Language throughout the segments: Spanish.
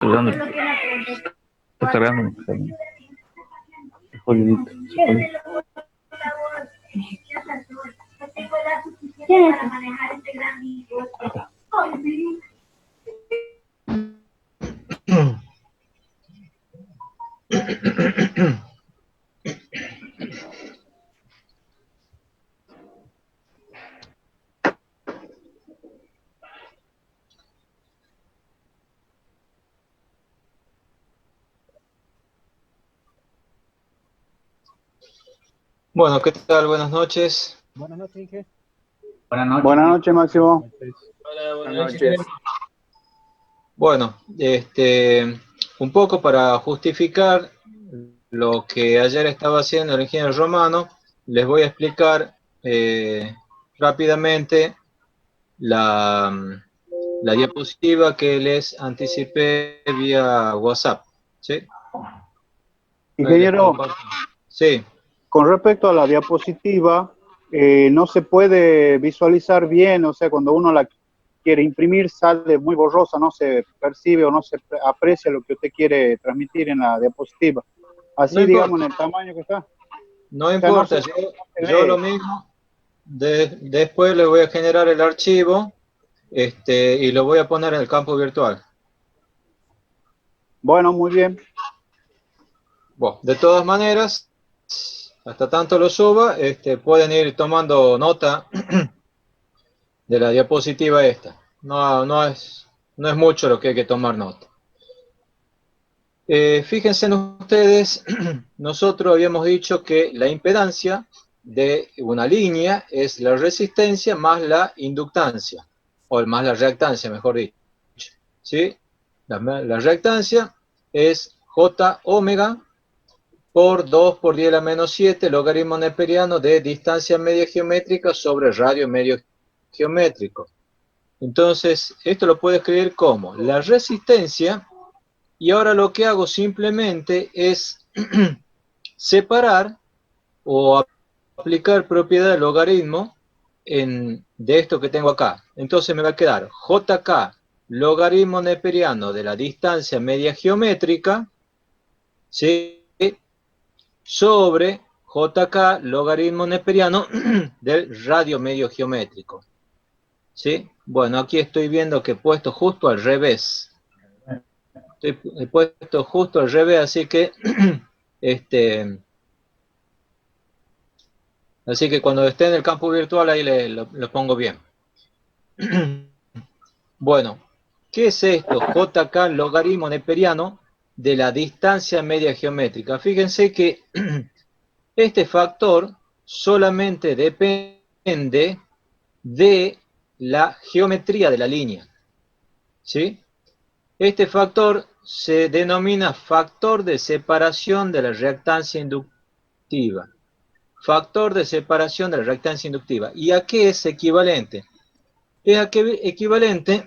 cargando. Está cargando. Jodidito. Acá. Bueno, ¿qué tal? Buenas noches. Buenas noches, Inge. Buenas noches, Máximo. Hola, buenas noches. Bueno, un poco para justificar lo que ayer estaba haciendo el ingeniero Romano, les voy a explicar rápidamente la diapositiva que les anticipé vía WhatsApp. ¿Sí? Ingeniero, sí. Con respecto a la diapositiva, no se puede visualizar bien, o sea, cuando uno la quiere imprimir sale muy borrosa, no se percibe o no se aprecia lo que usted quiere transmitir en la diapositiva. Así, No digamos, importa. en el tamaño que está. No importa, yo lo mismo, después le voy a generar el archivo y lo voy a poner en el campo virtual. Bueno, muy bien. Bueno, de todas maneras, hasta tanto lo suba, pueden ir tomando nota de la diapositiva esta. No es mucho lo que hay que tomar nota. Fíjense ustedes, nosotros habíamos dicho que la impedancia de una línea es la resistencia más la inductancia, o más la reactancia, mejor dicho. ¿Sí? La reactancia es J omega por 2 por 10 a la menos 7 logaritmo neperiano de distancia media geométrica sobre radio medio geométrico. Entonces, esto lo puedo escribir como la resistencia, y ahora lo que hago simplemente es separar o aplicar propiedad del logaritmo de esto que tengo acá. Entonces me va a quedar JK logaritmo neperiano de la distancia media geométrica, ¿sí? Sobre JK logaritmo neperiano del radio medio geométrico. ¿Sí? Bueno, aquí estoy viendo que he puesto justo al revés. He puesto justo al revés, así que así que cuando esté en el campo virtual ahí lo pongo bien. Bueno, ¿qué es esto? JK logaritmo neperiano de la distancia media geométrica. Fíjense que este factor solamente depende de la geometría de la línea. ¿Sí? Este factor se denomina factor de separación de la reactancia inductiva. Factor de separación de la reactancia inductiva. ¿Y a qué es equivalente? Es equivalente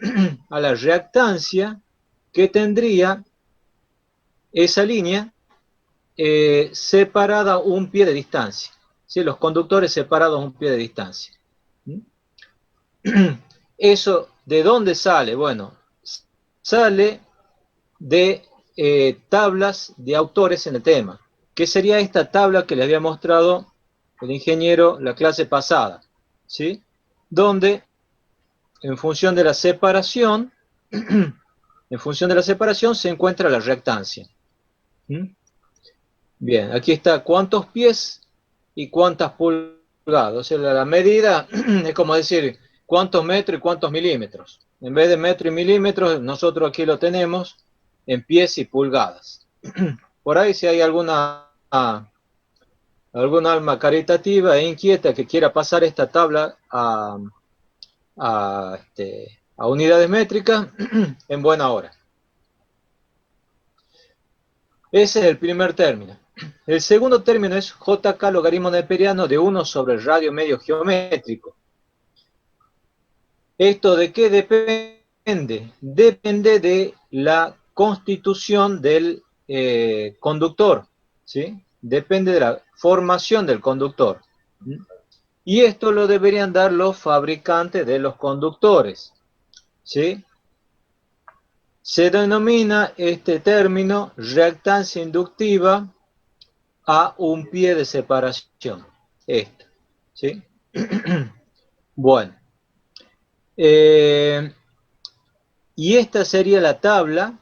a la reactancia que tendría esa línea separada un pie de distancia. ¿Sí? Los conductores separados un pie de distancia. ¿Eso de dónde sale? Bueno, sale de tablas de autores en el tema. ¿Qué sería esta tabla que les había mostrado el ingeniero la clase pasada? ¿Sí? Donde en función de la separación, se encuentra la reactancia. Bien, aquí está cuántos pies y cuántas pulgadas. O sea, la medida es como decir cuántos metros y cuántos milímetros. En vez de metro y milímetros, nosotros aquí lo tenemos en pies y pulgadas. Por ahí si hay alguna alma caritativa e inquieta que quiera pasar esta tabla a unidades métricas, en buena hora. Ese es el primer término. El segundo término es JK logaritmo neperiano de 1 sobre el radio medio geométrico. ¿Esto de qué depende? Depende de la constitución del conductor, ¿sí? Depende de la formación del conductor. Y esto lo deberían dar los fabricantes de los conductores, ¿sí? Se denomina este término reactancia inductiva a un pie de separación. Esta, ¿sí? Bueno. Y esta sería la tabla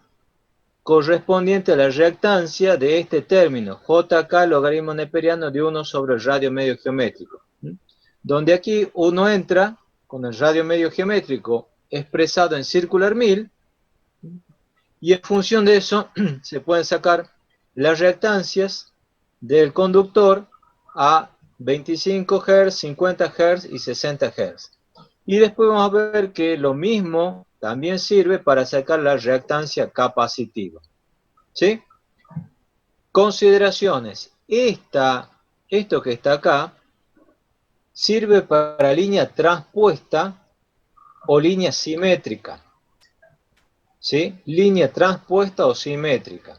correspondiente a la reactancia de este término, JK logaritmo neperiano de 1 sobre el radio medio geométrico. Donde aquí uno entra con el radio medio geométrico expresado en circular 1000, y en función de eso se pueden sacar las reactancias del conductor a 25 Hz, 50 Hz y 60 Hz. Y después vamos a ver que lo mismo también sirve para sacar la reactancia capacitiva. ¿Sí? Consideraciones. Esto que está acá sirve para línea transpuesta o línea simétrica. ¿Sí? Línea transpuesta o simétrica.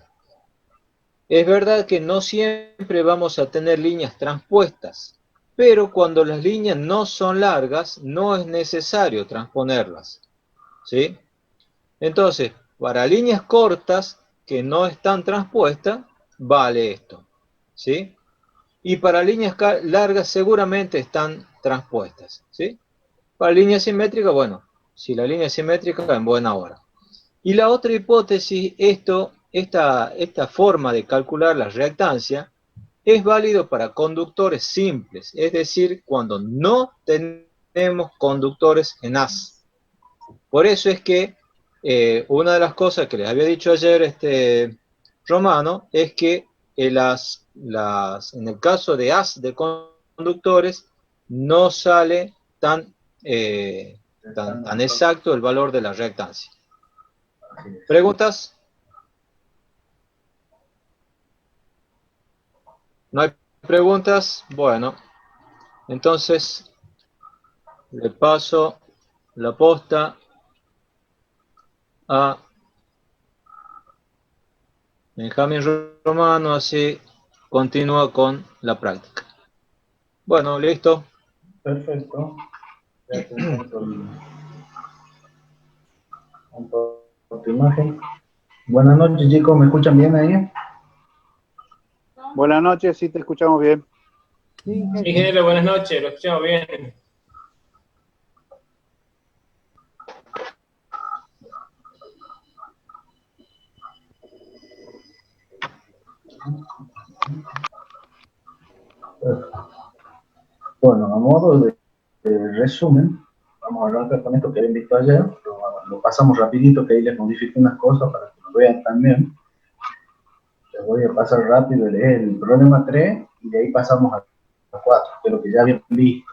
Es verdad que no siempre vamos a tener líneas transpuestas, pero cuando las líneas no son largas, no es necesario transponerlas. ¿Sí? Entonces, para líneas cortas que no están transpuestas, vale esto. ¿Sí? Y para líneas largas seguramente están transpuestas. ¿Sí? Para líneas simétricas, bueno, si la línea es simétrica, en buena hora. Y la otra hipótesis, esta forma de calcular la reactancia, es válido para conductores simples, es decir, cuando no tenemos conductores en haz. Por eso es que una de las cosas que les había dicho ayer Romano es que en el caso de haz de conductores no sale tan exacto el valor de la reactancia. ¿Preguntas? ¿No hay preguntas? Bueno, entonces le paso la posta a Benjamín Romano, así continúa con la práctica. Bueno, listo. Perfecto. Ya te comparto tu imagen. Buenas noches, chicos. ¿Me escuchan bien ahí? Buenas noches, sí te escuchamos bien. Sí, ingeniero, buenas noches, lo escuchamos bien. Bueno, a modo de resumen, vamos a arrancar con esto que habían visto ayer. Lo pasamos rapidito, que ahí les modifique unas cosas para que lo vean también. Les voy a pasar rápido el problema 3 y de ahí pasamos a 4, que es lo que ya habían visto.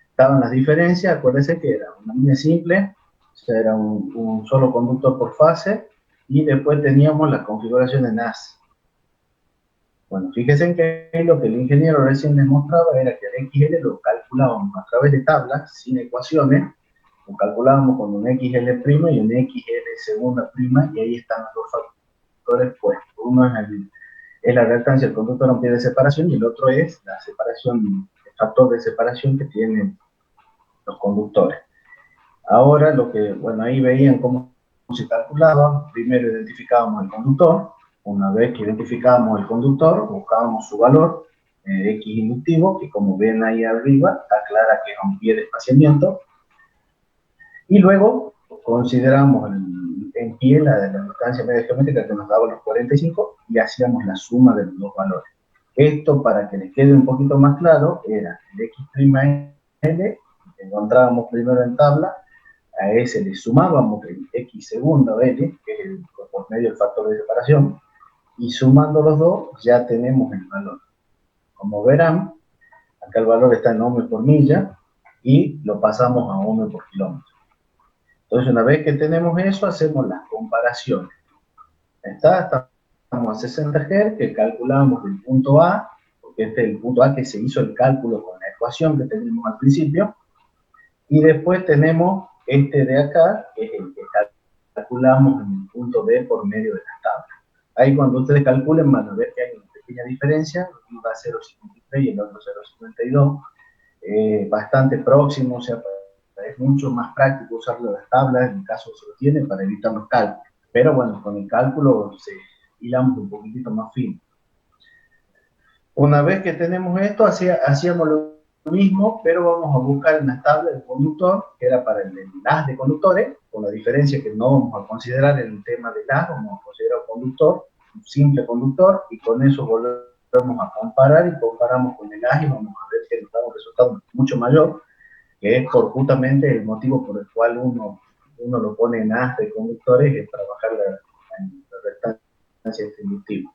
Estaban las diferencias, acuérdense que era una línea simple, o sea, era un solo conductor por fase, y después teníamos la configuración en haz. Bueno, fíjense que lo que el ingeniero recién les mostraba era que el XL lo calculábamos a través de tablas, sin ecuaciones, lo calculábamos con un XL' y un XL segunda prima, y ahí están los dos factores puestos. Uno es la reactancia del conductor a un pie de separación, y el otro es la separación, el factor de separación que tienen los conductores. Ahora, bueno, ahí veían cómo se calculaba. Primero identificábamos el conductor. Una vez que identificábamos el conductor, buscábamos su valor, X inductivo, que como ven ahí arriba, está clara que es un pie de espaciamiento. Y luego consideramos en pie la distancia media geométrica que nos daba los 45 y hacíamos la suma de los dos valores. Esto, para que les quede un poquito más claro, era el X'L, que encontrábamos primero en tabla, a ese le sumábamos el X segundo L, que es por medio del factor de separación, y sumando los dos ya tenemos el valor. Como verán, acá el valor está en ohms por milla y lo pasamos a ohms por kilómetro. Entonces, una vez que tenemos eso, hacemos las comparaciones. Estamos a 60 Hz, que calculamos el punto A, porque este es el punto A que se hizo el cálculo con la ecuación que teníamos al principio, y después tenemos este de acá, que es el que calculamos en el punto B por medio de las tablas. Ahí cuando ustedes calculen van a ver que hay una pequeña diferencia, uno da 0,53 y el otro 0,52, bastante próximo, o sea, es mucho más práctico usar las tablas, en el caso que se lo tiene, para evitar los cálculos. pero bueno, con el cálculo hilamos un poquitito más fino. Una vez que tenemos esto, hacíamos lo mismo, pero vamos a buscar una tabla de conductor, que era para el haz de conductores, con la diferencia que no vamos a considerar el tema del haz, vamos a considerar un conductor, un simple conductor, y con eso volvemos a comparar y comparamos con el haz y vamos a ver que nos da un resultado mucho mayor, que es justamente el motivo por el cual uno lo pone en haz de conductores, es para bajar la restancia distributiva.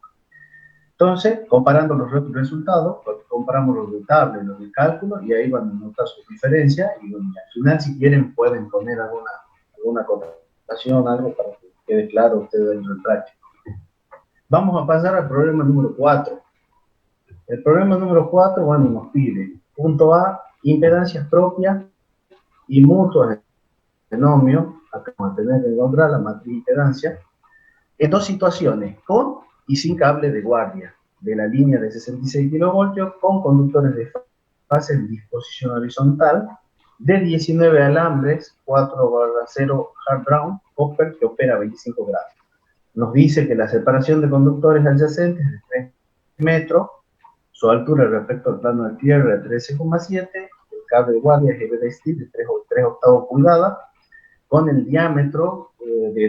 Entonces, comparando los resultados, comparamos los de tabla y los de cálculo, y ahí van a notar sus diferencias, y al final, si quieren, pueden poner alguna contestación, algo para que quede claro a ustedes en el práctico. Vamos a pasar al problema número 4. El problema número 4, bueno, nos pide, punto A, impedancias propias y mutuas de binomio, acá vamos a tener que encontrar la matriz de impedancia, en dos situaciones, con y sin cable de guardia, de la línea de 66 kilovoltios, con conductores de fase en disposición horizontal, de 19 alambres, 4/0 hard brown, copper, que opera a 25 grados. Nos dice que la separación de conductores adyacentes es de 3 metros, su altura respecto al plano de tierra de 13,7, el cable de guardia es EVD Steel de 3 octavos pulgadas, con el diámetro de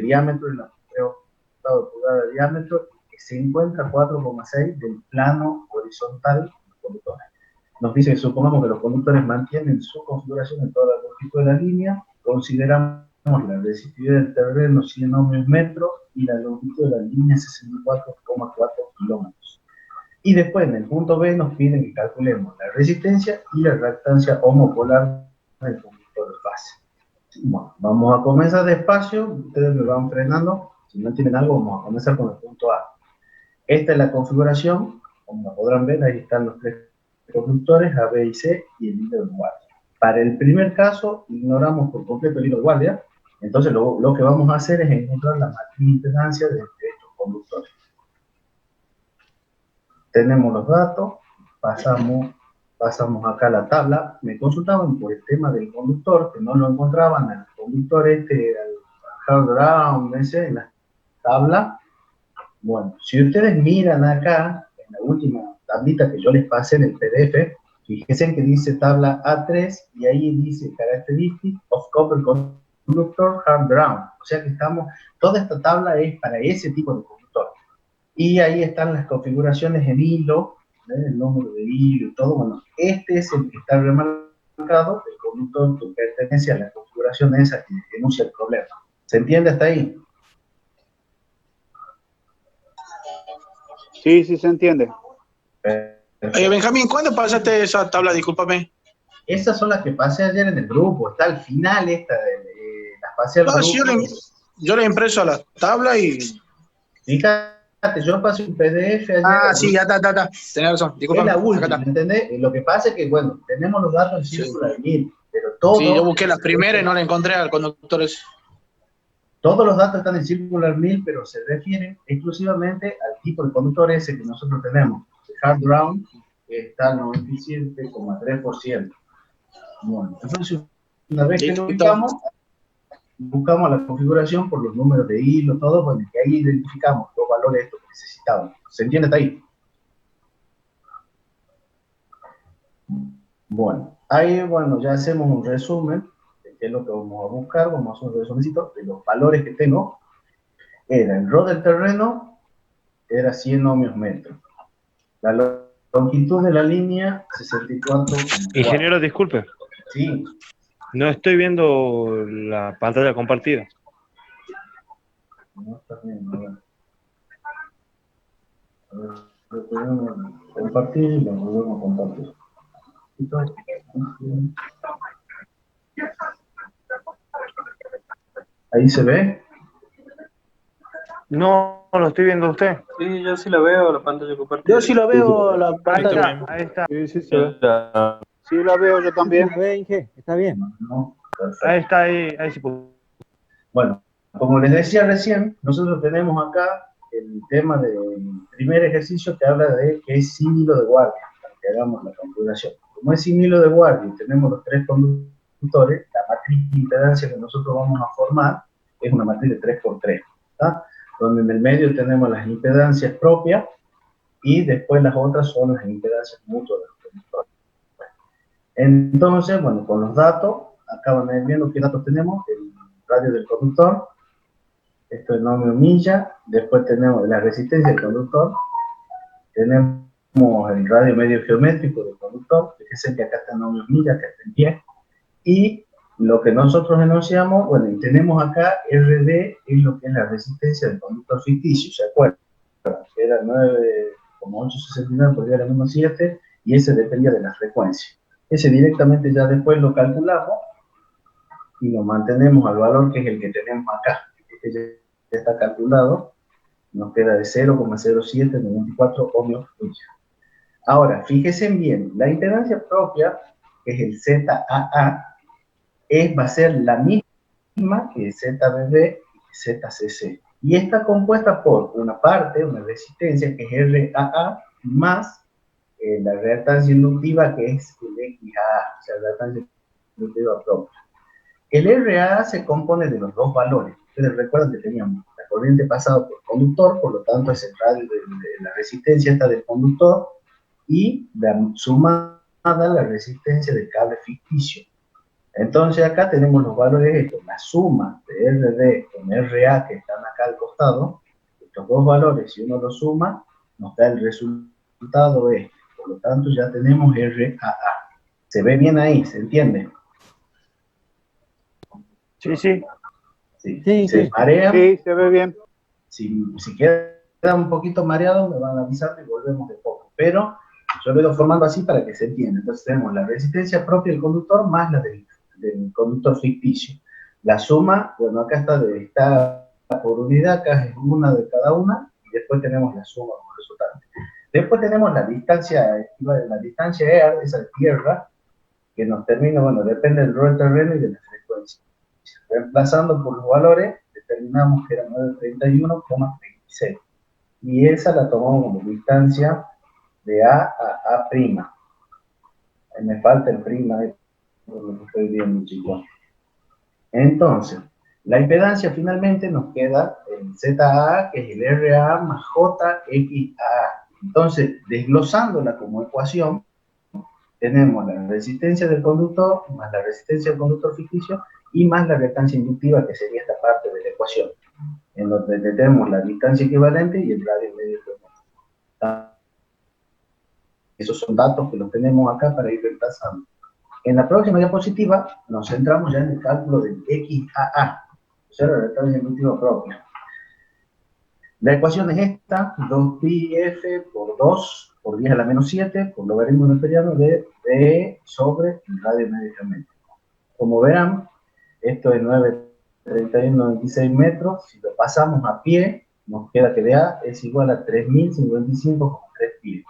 la 3 octavos pulgadas de diámetro, que se encuentra a 4,6 del plano horizontal de los conductores. Nos dice que supongamos que los conductores mantienen su configuración en toda la longitud de la línea, consideramos la resistividad del terreno 100 ohmios metros y la longitud de la línea 64,4 kilómetros. Y después en el punto B nos piden que calculemos la resistencia y la reactancia homopolar del conductor de fase. Bueno, vamos a comenzar despacio, ustedes me van frenando, si no entienden algo vamos a comenzar con el punto A. Esta es la configuración, como la podrán ver, ahí están los 3 conductores, A, B y C, y el hilo de guardia. Para el primer caso, ignoramos por completo el hilo de guardia, entonces lo que vamos a hacer es encontrar la matriz de impedancia de estos conductores. Tenemos los datos, pasamos acá a la tabla. Me consultaban por el tema del conductor, que no lo encontraban, el conductor al hard ground, ese, en la tabla. Bueno, si ustedes miran acá, en la última tablita que yo les pasé en el PDF, fíjense que dice tabla A3, y ahí dice Characteristics of Copper Conductor Hard Ground. O sea que toda esta tabla es para ese tipo de conductor. Y ahí están las configuraciones en hilo, el número de hilo y todo. Bueno, este es el que está remarcado, el conductor que pertenece a la configuración esa que denuncia el problema. ¿Se entiende hasta ahí? Sí, sí se entiende. Benjamín, ¿cuándo pasaste esa tabla? Discúlpame. Esas son las que pasé ayer en el grupo. Está al final esta las pasé al grupo. Sí, yo le he impreso a la tabla y... Fíjate, yo pasé un PDF ayer. Sí, ya está. Tenés razón, discúlpame. Es la última, ¿entendés? Lo que pasa es que, bueno, tenemos los datos en círculo de 1000, pero todo... Sí, yo busqué las primeras y no la encontré al conductor ese. Todos los datos están en Circular 1000, pero se refieren exclusivamente al tipo de conductor ese que nosotros tenemos. El hard ground está al 97,3%. Bueno, entonces, una vez que lo buscamos la configuración por los números de hilo, todo, bueno, que ahí identificamos los valores estos que necesitamos. ¿Se entiende hasta ahí? Bueno, ahí, bueno, ya hacemos un resumen de qué es lo que vamos a buscar. Vamos a hacer un resumencito de los valores que tengo. Era el RO del terreno, era 100 ohmios metros. La longitud de la línea, 64. Ingeniero, disculpe. Sí. No estoy viendo la pantalla compartida. No está bien, a ver, compartir y lo volvemos a compartir. ¿Ahí se ve? No, lo estoy viendo usted. Sí, yo sí la veo, la pantalla compartida. Yo sí lo veo la pantalla. Ahí está. Sí, sí se ve. Sí, la veo yo también. Está bien. No, perfecto. Ahí está, ahí se puso. Bueno, como les decía recién, nosotros tenemos acá el tema del primer ejercicio que habla de que es sin hilo de guardia, para que hagamos la configuración. Como es sin hilo de guardia y tenemos los 3 conductores, la matriz de impedancia que nosotros vamos a formar es una matriz de 3x3. ¿tá? Donde en el medio tenemos las impedancias propias y después las otras son las impedancias mutuas de los conductores. Entonces, bueno, con los datos, acá van a ir viendo qué datos tenemos: el radio del conductor, esto es ohmio milla, después tenemos la resistencia del conductor, tenemos el radio medio geométrico del conductor, que es el que acá está en ohmios milla, que está en pie, y lo que nosotros enunciamos, bueno, y tenemos acá RD, es lo que es la resistencia del conductor ficticio, ¿se acuerdan? Que era 9,869 por 10⁻⁷, y ese dependía de la frecuencia. Ese directamente ya después lo calculamos y lo mantenemos al valor que es el que tenemos acá. Este ya está calculado, nos queda de 0,0794 ohmios milla. Ahora, fíjense bien, la impedancia propia, que es el ZAA, va a ser la misma que ZBB y ZCC. Y está compuesta por una parte, una resistencia, que es RAA, más la reactancia inductiva, que es el XAA, o sea, la reactancia inductiva propia. El RAA se compone de los dos valores. Ustedes recuerdan que teníamos la corriente pasada por conductor, por lo tanto es el radio de la resistencia esta del conductor, y la sumada a la resistencia del cable ficticio. Entonces acá tenemos los valores estos, la suma de RD con RA que están acá al costado. Estos dos valores, si uno los suma, nos da el resultado este. Por lo tanto ya tenemos RAA. ¿Se ve bien ahí? ¿Se entiende? Sí, sí. Sí. ¿Se marea? Sí, se ve bien. Si queda un poquito mareado, me van a avisar y volvemos de poco. Pero yo lo he ido formando así para que se entienda. Entonces tenemos la resistencia propia del conductor más la del conductor ficticio. La suma, bueno, acá está por unidad, acá es una de cada una, y después tenemos la suma como resultante. Después tenemos la distancia ER, esa de tierra, que nos termina, bueno, depende del rol del terreno y de la frecuencia. Reemplazando por los valores, determinamos que era 931,36. Y esa la tomamos como distancia de A a A'. Me falta el prima, por lo que estoy viendo, chicos. Entonces, la impedancia finalmente nos queda en ZA, que es el RA más JXA. Entonces, desglosándola como ecuación, tenemos la resistencia del conductor, más la resistencia del conductor ficticio, y más la reactancia inductiva, que sería esta parte de la ecuación, en donde tenemos la distancia equivalente y el radio medio geométrico. Esos son datos que los tenemos acá para ir reemplazando. En la próxima diapositiva nos centramos ya en el cálculo del XAA, o sea, la reactancia inductiva propia. La ecuación es esta: 2πf por 2 por 10⁻⁷, por logaritmo neperiano de D sobre el radio medio geométrico. Como verán, esto es 931,96 metros. Si lo pasamos a pie, nos queda que DA es igual a 3055,3 pies.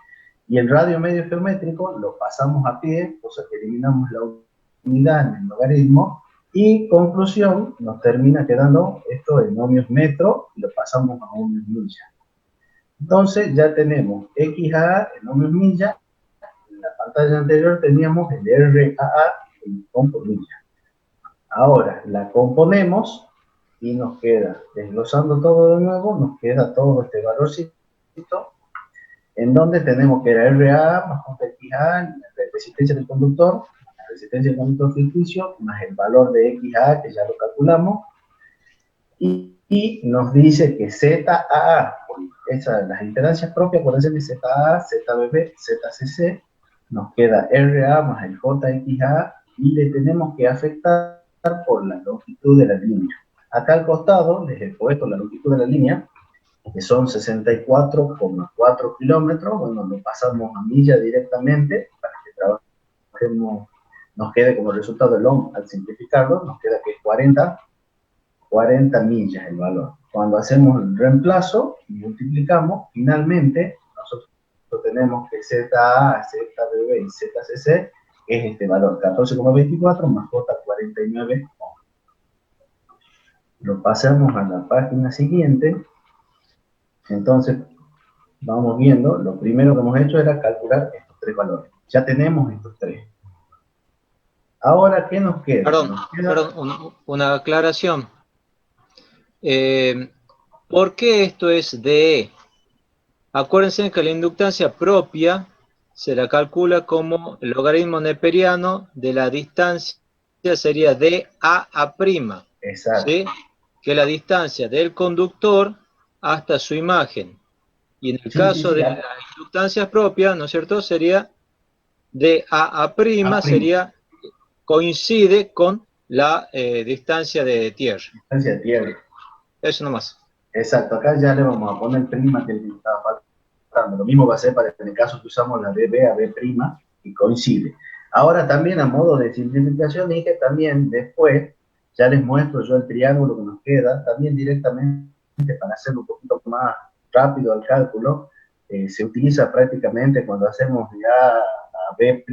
Y el radio medio geométrico lo pasamos a pie, o sea que eliminamos la unidad en el logaritmo, y conclusión, nos termina quedando esto en ohmios metro, y lo pasamos a ohmios milla. Entonces ya tenemos XAA en ohmios milla. En la pantalla anterior teníamos el RAA en ohm por milla. Ahora la componemos y nos queda, desglosando todo de nuevo, nos queda todo este valorcito, en donde tenemos que era RA más JXA, la resistencia del conductor, la resistencia del conductor ficticio, más el valor de XA, que ya lo calculamos, y nos dice que ZAA, las impedancias propias, pueden ser de ZA, ZBB, ZCC, nos queda RA más el JXA, y le tenemos que afectar por la longitud de la línea. Acá al costado les he puesto la longitud de la línea, que son 64,4 kilómetros. Bueno, lo pasamos a milla directamente para que trabajemos, nos quede como resultado el ohm. Al simplificarlo, nos queda que es 40 millas el valor. Cuando hacemos el reemplazo y multiplicamos, finalmente nosotros tenemos que ZA, ZBB y ZCC es este valor, 14,24 más J49 ohm. Lo pasamos a la página siguiente. Entonces, vamos viendo, lo primero que hemos hecho era calcular estos tres valores. Ya tenemos estos tres. Ahora, ¿qué nos queda? Perdón, una aclaración. ¿Por qué esto es DE? Acuérdense que la inductancia propia se la calcula como el logaritmo neperiano de la distancia, sería DA', Exacto. ¿sí? Que es la distancia del conductor hasta su imagen. Y en el caso de las inductancias propias, ¿no es cierto? Sería DA', sería, coincide con la distancia de tierra. Distancia de tierra. Eso nomás. Exacto, acá ya le vamos a poner prima que el que estaba faltando. Lo mismo va a ser para en el caso que usamos la de B a B' y coincide. Ahora también a modo de simplificación dije también después, ya les muestro yo el triángulo que nos queda, también directamente para hacerlo un poquito más rápido al cálculo, se utiliza prácticamente cuando hacemos ya a B',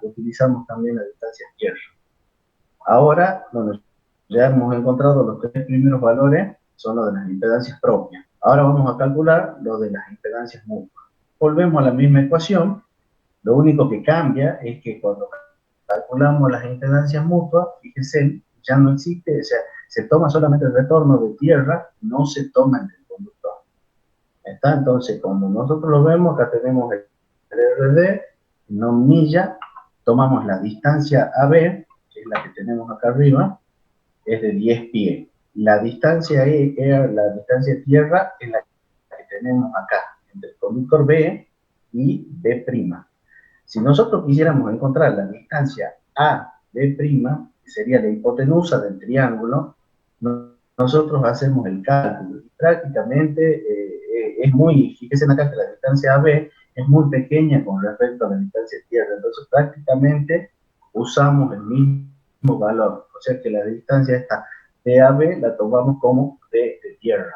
utilizamos también la distancia tierra. Ahora, bueno, ya hemos encontrado los tres primeros valores, son los de las impedancias propias. Ahora vamos a calcular los de las impedancias mutuas. Volvemos a la misma ecuación, lo único que cambia es que cuando calculamos las impedancias mutuas, fíjense, ya no existe, o sea, se toma solamente el retorno de tierra, no se toma el del conductor. ¿Está? Entonces, cuando nosotros lo vemos, acá tenemos el RD, no milla, tomamos la distancia AB, que es la que tenemos acá arriba, es de 10 pies. La distancia la distancia de tierra es la que tenemos acá, entre el conductor B y B'. Si nosotros quisiéramos encontrar la distancia AB', que sería la hipotenusa del triángulo, nosotros hacemos el cálculo. Y prácticamente es muy, fíjense acá que la distancia AB es muy pequeña con respecto a la distancia de tierra. Entonces prácticamente usamos el mismo valor. O sea que la distancia esta de AB la tomamos como de tierra.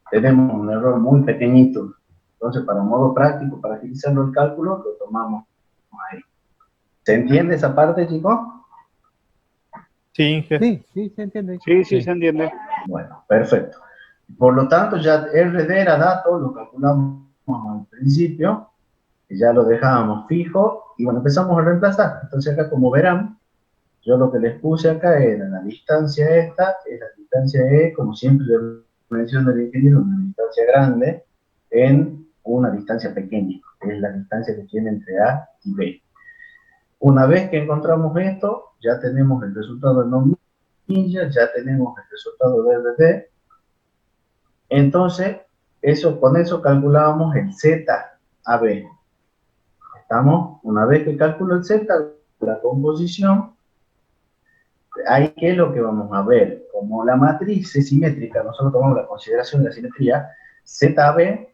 Tenemos un error muy pequeñito. Entonces, para modo práctico, para agilizarlo el cálculo, lo tomamos ahí. ¿Se entiende esa parte, chicos? Sí, Sí, sí, se entiende. Sí, sí, se entiende. Bueno, perfecto. Por lo tanto, ya RD era dato, lo calculamos al principio, y ya lo dejábamos fijo, y bueno, empezamos a reemplazar. Entonces acá, como verán, yo lo que les puse acá era la distancia esta, es la distancia E, como siempre le menciona el ingeniero, una distancia grande en una distancia pequeña, que es la distancia que tiene entre A y B. Una vez que encontramos esto, ya tenemos el resultado de no milla, ya tenemos el resultado de RD. Entonces, con eso calculábamos el ZAB. ¿Estamos? Una vez que calculo el Z, la composición, ahí qué es lo que vamos a ver. Como la matriz es simétrica, nosotros tomamos la consideración de la simetría, ZAB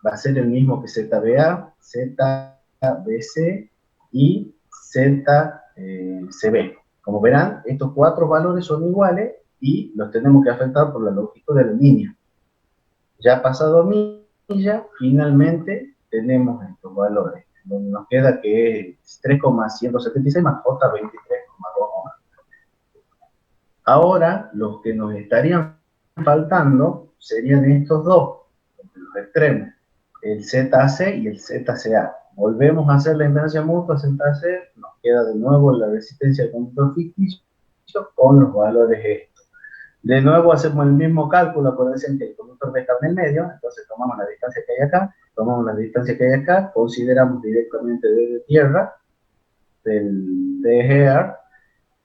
va a ser el mismo que ZBA, ZBC y ZCB. Como verán, estos cuatro valores son iguales y los tenemos que afectar por la longitud de la línea. Ya pasado milla, finalmente tenemos estos valores, donde nos queda que es 3,176 más J23,2. Ahora, los que nos estarían faltando serían estos dos, los extremos, el ZAC y el ZCA. Volvemos a hacer la impedancia mutua ZAC, nos queda de nuevo la resistencia del conductor ficticio con los valores estos. De nuevo hacemos el mismo cálculo, acuérdense que el conductor B está en el medio, entonces tomamos la distancia que hay acá, tomamos la distancia que hay acá, consideramos directamente desde tierra, del DGR,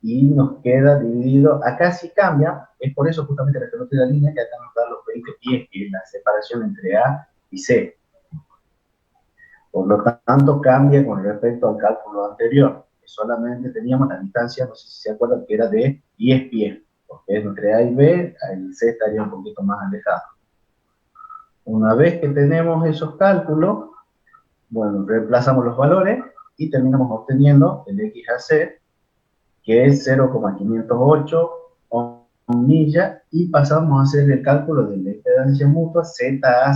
y nos queda dividido, acá sí cambia, es por eso justamente la que no tiene la línea, que acá nos da los 20 pies, que es la separación entre A y C. Por lo tanto, cambia con respecto al cálculo anterior, que solamente teníamos la distancia, no sé si se acuerdan, que era de 10 pies, porque entre A y B, el C estaría un poquito más alejado. Una vez que tenemos esos cálculos, bueno, reemplazamos los valores y terminamos obteniendo el XAC, que es 0,508 milla, y pasamos a hacer el cálculo de la impedancia mutua ZAC, al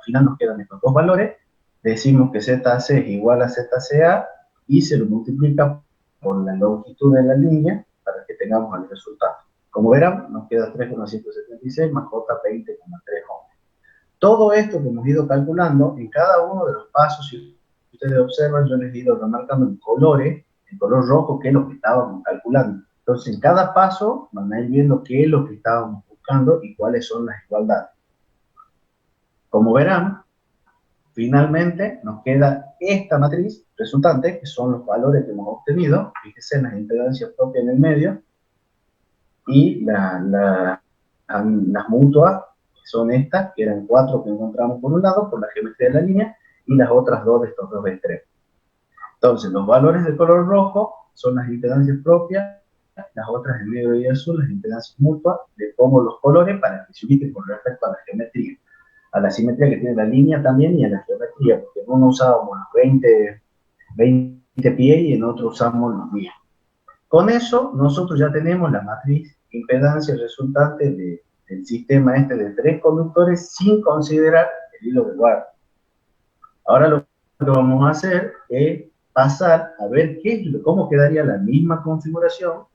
final nos quedan estos dos valores, decimos que ZAC es igual a ZCA, y se lo multiplica por la longitud de la línea, para que tengamos el resultado. Como verán, nos queda 3,176 más J20,3 ohms. Todo esto que hemos ido calculando, en cada uno de los pasos, si ustedes observan, yo les he ido remarcando en colores, el color rojo, que es lo que estábamos calculando. Entonces, en cada paso van a ir viendo qué es lo que estábamos buscando. buscando y cuáles son las igualdades. Como verán, finalmente nos queda esta matriz resultante, que son los valores que hemos obtenido, fíjense en las impedancias propias en el medio, y las mutuas, que son estas, que eran 4 que encontramos por un lado, por la geometría de la línea, y las otras 2 de estos dos extremos. Entonces, los valores de color rojo son las impedancias propias, las otras en negro y azul, las impedancias mutuas. Le pongo los colores para que se ubiquen con respecto a la geometría, a la simetría que tiene la línea también y a la geometría, porque en uno usábamos los 20 pies y en otro usamos los 10. Con eso, nosotros ya tenemos la matriz impedancia resultante del sistema este de 3 conductores sin considerar el hilo de guardia. Ahora lo que vamos a hacer es pasar a ver cómo quedaría la misma configuración,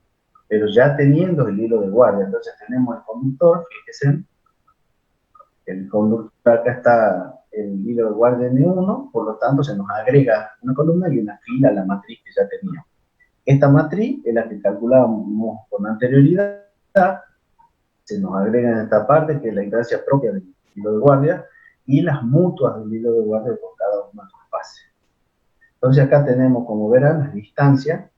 pero ya teniendo el hilo de guardia. Entonces tenemos el conductor, fíjense, el conductor, acá está el hilo de guardia N1, por lo tanto se nos agrega una columna y una fila a la matriz que ya teníamos. Esta matriz es la que calculábamos con anterioridad, se nos agrega en esta parte, que es la impedancia propia del hilo de guardia, y las mutuas del hilo de guardia por cada una de sus fases. Entonces acá tenemos, como verán, las distancias.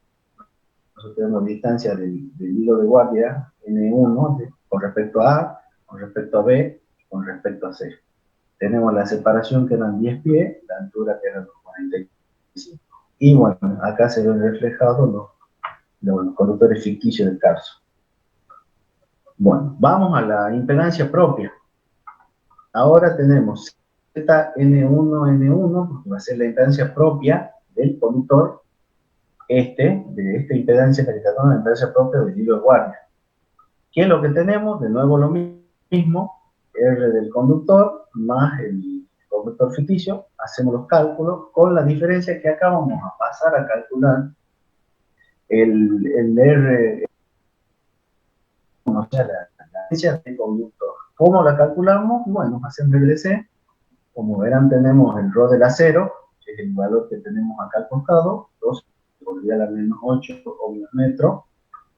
Nosotros tenemos distancia del hilo de guardia N1 con respecto a A, con respecto a B, y con respecto a C. Tenemos la separación que eran 10 pies, la altura que eran los 45. Y bueno, acá se ven reflejados los conductores ficticios del Carso. Bueno, vamos a la impedancia propia. Ahora tenemos ZN1N1, porque va a ser la impedancia propia del conductor, de esta impedancia que le tratamos la impedancia propia del hilo de guardia. ¿Qué es lo que tenemos? De nuevo lo mismo, R del conductor más el conductor ficticio, hacemos los cálculos, con la diferencia que acá vamos a pasar a calcular el R, o sea, la distancia del conductor. ¿Cómo la calculamos? Bueno, hacemos el DC. Como verán, tenemos el ρ del acero, que es el valor que tenemos acá al costado, 12 por dial a menos 8 ohmios metro.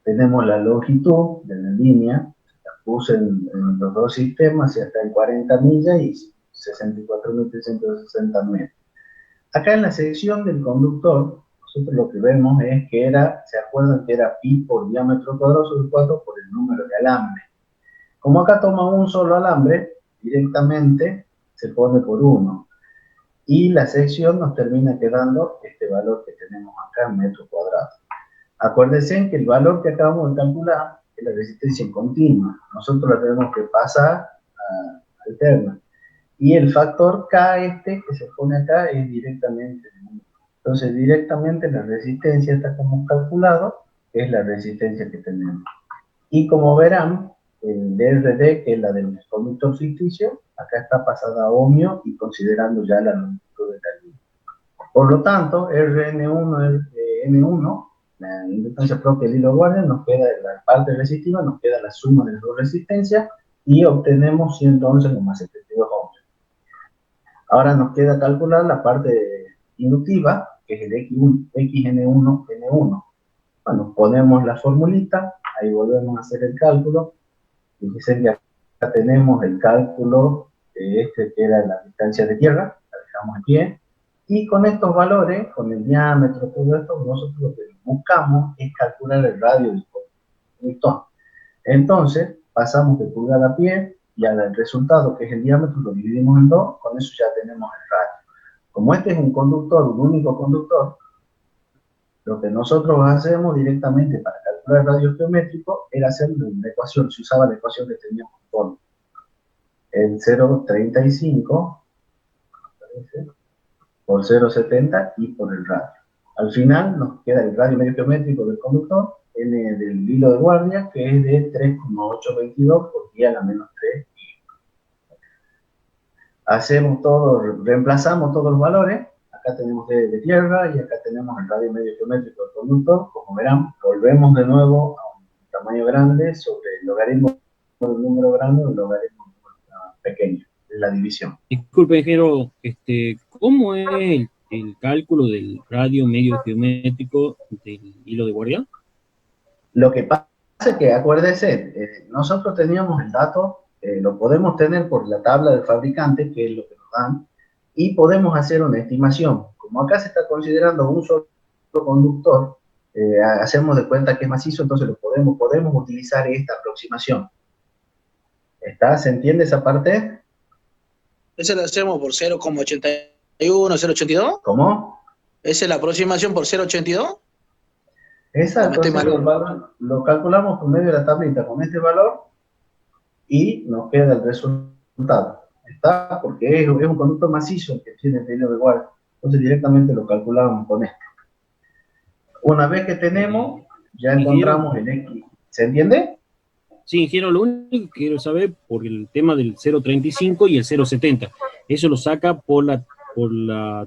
Tenemos la longitud de la línea, la puse en los dos sistemas, y hasta en 40 millas y 64.360 metros. Acá en la sección del conductor, nosotros lo que vemos es que ¿se acuerdan que era pi por diámetro cuadrado sobre 4 por el número de alambre? Como acá toma un solo alambre, directamente se pone por 1. Y la sección nos termina quedando este valor que tenemos acá en metros cuadrados. Acuérdense que el valor que acabamos de calcular es la resistencia en continua. Nosotros la tenemos que pasar a alterna. Y el factor K que se pone acá es directamente 1. Entonces directamente la resistencia esta que hemos calculado es la resistencia que tenemos. Y como verán, el RD, que es la del conductor ficticio, acá está pasada a ohmio y considerando ya la longitud de la línea. Por lo tanto, N1, la inductancia propia del hilo de guardia, nos queda la parte resistiva, nos queda la suma de las dos resistencias y obtenemos 111,72 ohms. Ahora nos queda calcular la parte inductiva, que es el XN1N1. Bueno, ponemos la formulita, ahí volvemos a hacer el cálculo. Fíjense que acá tenemos el cálculo de que era la distancia de tierra, la dejamos en pie, y con estos valores, con el diámetro, todo esto, nosotros lo que buscamos es calcular el radio del conductor. Entonces, pasamos de pulgada a pie, y al resultado, que es el diámetro, lo dividimos en 2, con eso ya tenemos el radio. Como este es un conductor, un único conductor, lo que nosotros hacemos directamente para calcular el radio geométrico era hacer la ecuación, se usaba la ecuación que teníamos por el 0,35 por 0,70 y por el radio. Al final nos queda el radio medio geométrico del conductor, N del hilo de guardia, que es de 3,822 por dial a menos 3. Hacemos todo, reemplazamos todos los valores. Acá tenemos de tierra y acá tenemos el radio medio geométrico del conductor. Como verán, volvemos de nuevo a un tamaño grande sobre el logaritmo del número grande o el logaritmo del número pequeño, de la división. Disculpe, ingeniero, ¿cómo es el cálculo del radio medio geométrico del hilo de guardia? Lo que que, acuérdese, nosotros teníamos el dato, lo podemos tener por la tabla del fabricante, que es lo que nos dan, y podemos hacer una estimación. Como acá se está considerando un solo conductor, hacemos de cuenta que es macizo, entonces podemos utilizar esta aproximación. ¿Se entiende esa parte? Ese lo hacemos por 0,81, 0,82. ¿Cómo? ¿Esa es la aproximación por 0,82? Exacto, lo calculamos por medio de la tablita con este valor y nos queda el resultado. ¿Está? Porque es un conducto macizo que tiene el hilo de guardia. Entonces directamente lo calculamos con esto. Una vez que tenemos, ya encontramos el X. ¿Se entiende? Sí, ingeniero, lo único que quiero saber por el tema del 0.35 y el 0.70. ¿Eso lo saca por la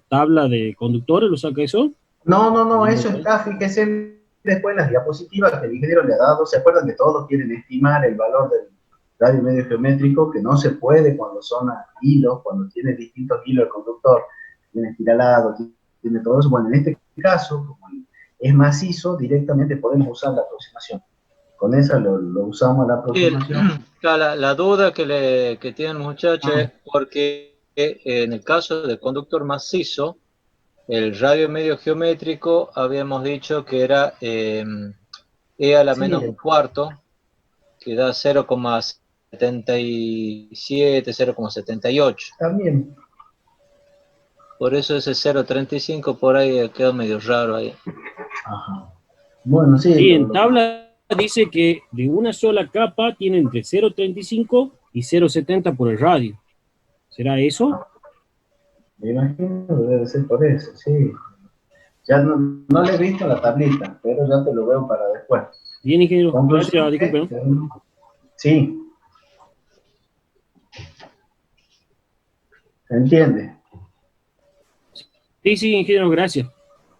tabla de conductores? ¿Lo saca eso? No, eso está, fíjese después en las diapositivas que el ingeniero le ha dado. ¿Se acuerdan que todos quieren estimar el valor del radio medio geométrico? Que no se puede cuando son hilos, cuando tiene distintos hilos el conductor, tiene espiralado, tiene todo eso. Bueno, en este caso, como es macizo, directamente podemos usar la aproximación. Con esa lo usamos la aproximación. La duda que tienen los muchachos es porque en el caso del conductor macizo, el radio medio geométrico habíamos dicho que era E a la menos un cuarto, que da 0,77, 0,78. También. Por eso ese 0,35 por ahí quedó medio raro ahí. Ajá. Bueno, sí. Sí, en tabla dice que de una sola capa tiene entre 0.35 y 0.70 por el radio. ¿Será eso? Me imagino que debe ser por eso, sí. Ya no le he visto la tablita, pero ya te lo veo para después. Bien, ingeniero. Gracias, disculpe. Sí. ¿Se entiende? Sí, ingeniero, gracias.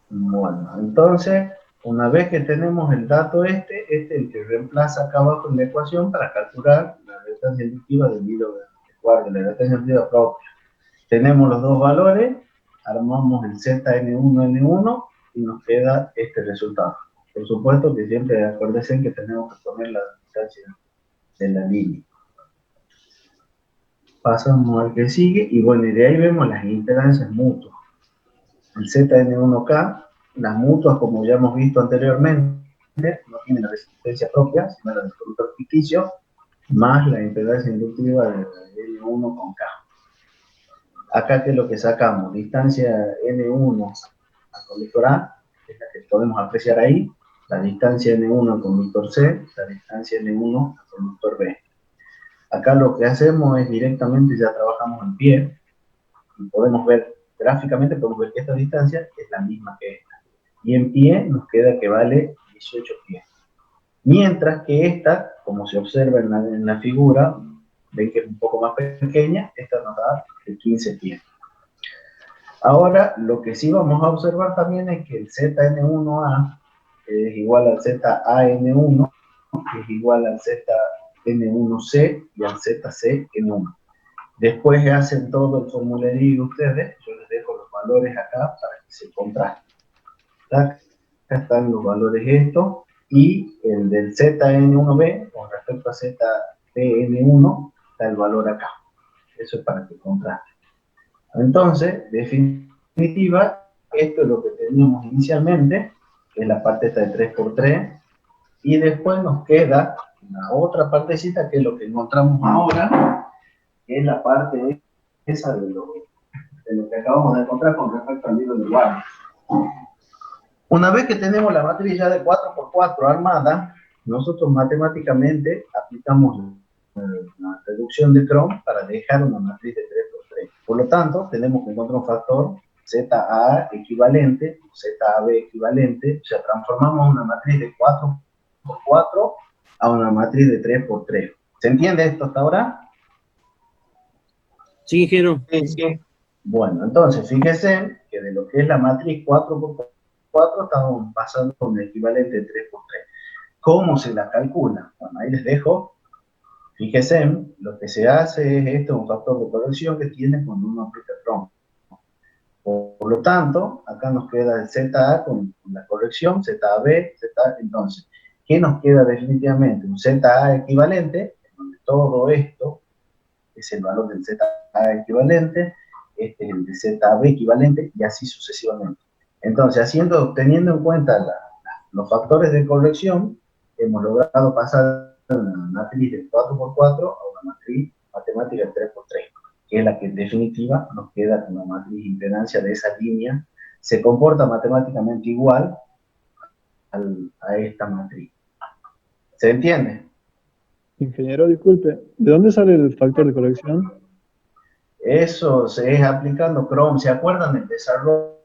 Bueno, entonces, una vez que tenemos el dato este es el que reemplaza acá abajo en la ecuación para calcular la reactancia inductiva del hilo de guardia, la reactancia inductiva propia. Tenemos los dos valores, armamos el ZN1N1 y nos queda este resultado. Por supuesto que siempre acuérdense que tenemos que poner la distancia de la línea. Pasamos al que sigue y bueno, y de ahí vemos las impedancias mutuas. El ZN1K, las mutuas, como ya hemos visto anteriormente, no tienen la resistencia propia, sino la del conductor ficticio, más la impedancia inductiva de N1 con K. Acá, ¿qué es lo que sacamos? Distancia N1 al conductor A, que es la que podemos apreciar ahí, la distancia N1 al conductor C, la distancia N1 al conductor B. Acá lo que hacemos es directamente, ya trabajamos en pie, y podemos ver, gráficamente podemos ver que esta distancia es la misma que esta. Y en pie nos queda que vale 18 pies. Mientras que esta, como se observa en la figura, ven que es un poco más pequeña, esta nos da 15 pies. Ahora, lo que sí vamos a observar también es que el ZN1A es igual al ZAN1, que es igual al ZN1C y al ZCN1. Después hacen todo el formulario ustedes, yo les dejo los valores acá para que se contrasten. Acá están los valores estos, y el del ZN1B con respecto a ZN1 está el valor acá. Eso es para que contraste. Entonces, definitiva, esto es lo que teníamos inicialmente, que es la parte esta de 3×3, y después nos queda la otra partecita, que es lo que encontramos ahora, que es la parte esa de lo que acabamos de encontrar con respecto al hilo de guardia. Una vez que tenemos la matriz ya de 4×4 armada, nosotros matemáticamente aplicamos la reducción de Cron para dejar una matriz de 3×3. Por lo tanto, tenemos que encontrar un factor ZA equivalente, ZAB equivalente, o sea, transformamos una matriz de 4×4 a una matriz de 3×3. ¿Se entiende esto hasta ahora? Sí, ingeniero. Sí. Bueno, entonces, fíjese que de lo que es la matriz 4×4 estamos pasando con el equivalente de 3×3. ¿Cómo se la calcula? Bueno, ahí les dejo. Fíjense, lo que se hace es esto, un factor de corrección que tiene cuando uno aplica Cron. Por lo tanto, acá nos queda el ZA con la corrección, ZAB, ZA. Entonces, ¿qué nos queda definitivamente? Un ZA equivalente, donde todo esto es el valor del ZA equivalente, este es el de ZB equivalente, y así sucesivamente. Entonces, teniendo en cuenta los factores de corrección, hemos logrado pasar de una matriz de 4x4 a una matriz matemática de 3x3, que es la que en definitiva nos queda como matriz de impedancia de esa línea. Se comporta matemáticamente igual a esta matriz. ¿Se entiende? Ingeniero, disculpe, ¿de dónde sale el factor de corrección? Eso se es aplicando Chrome. ¿Se acuerdan del desarrollo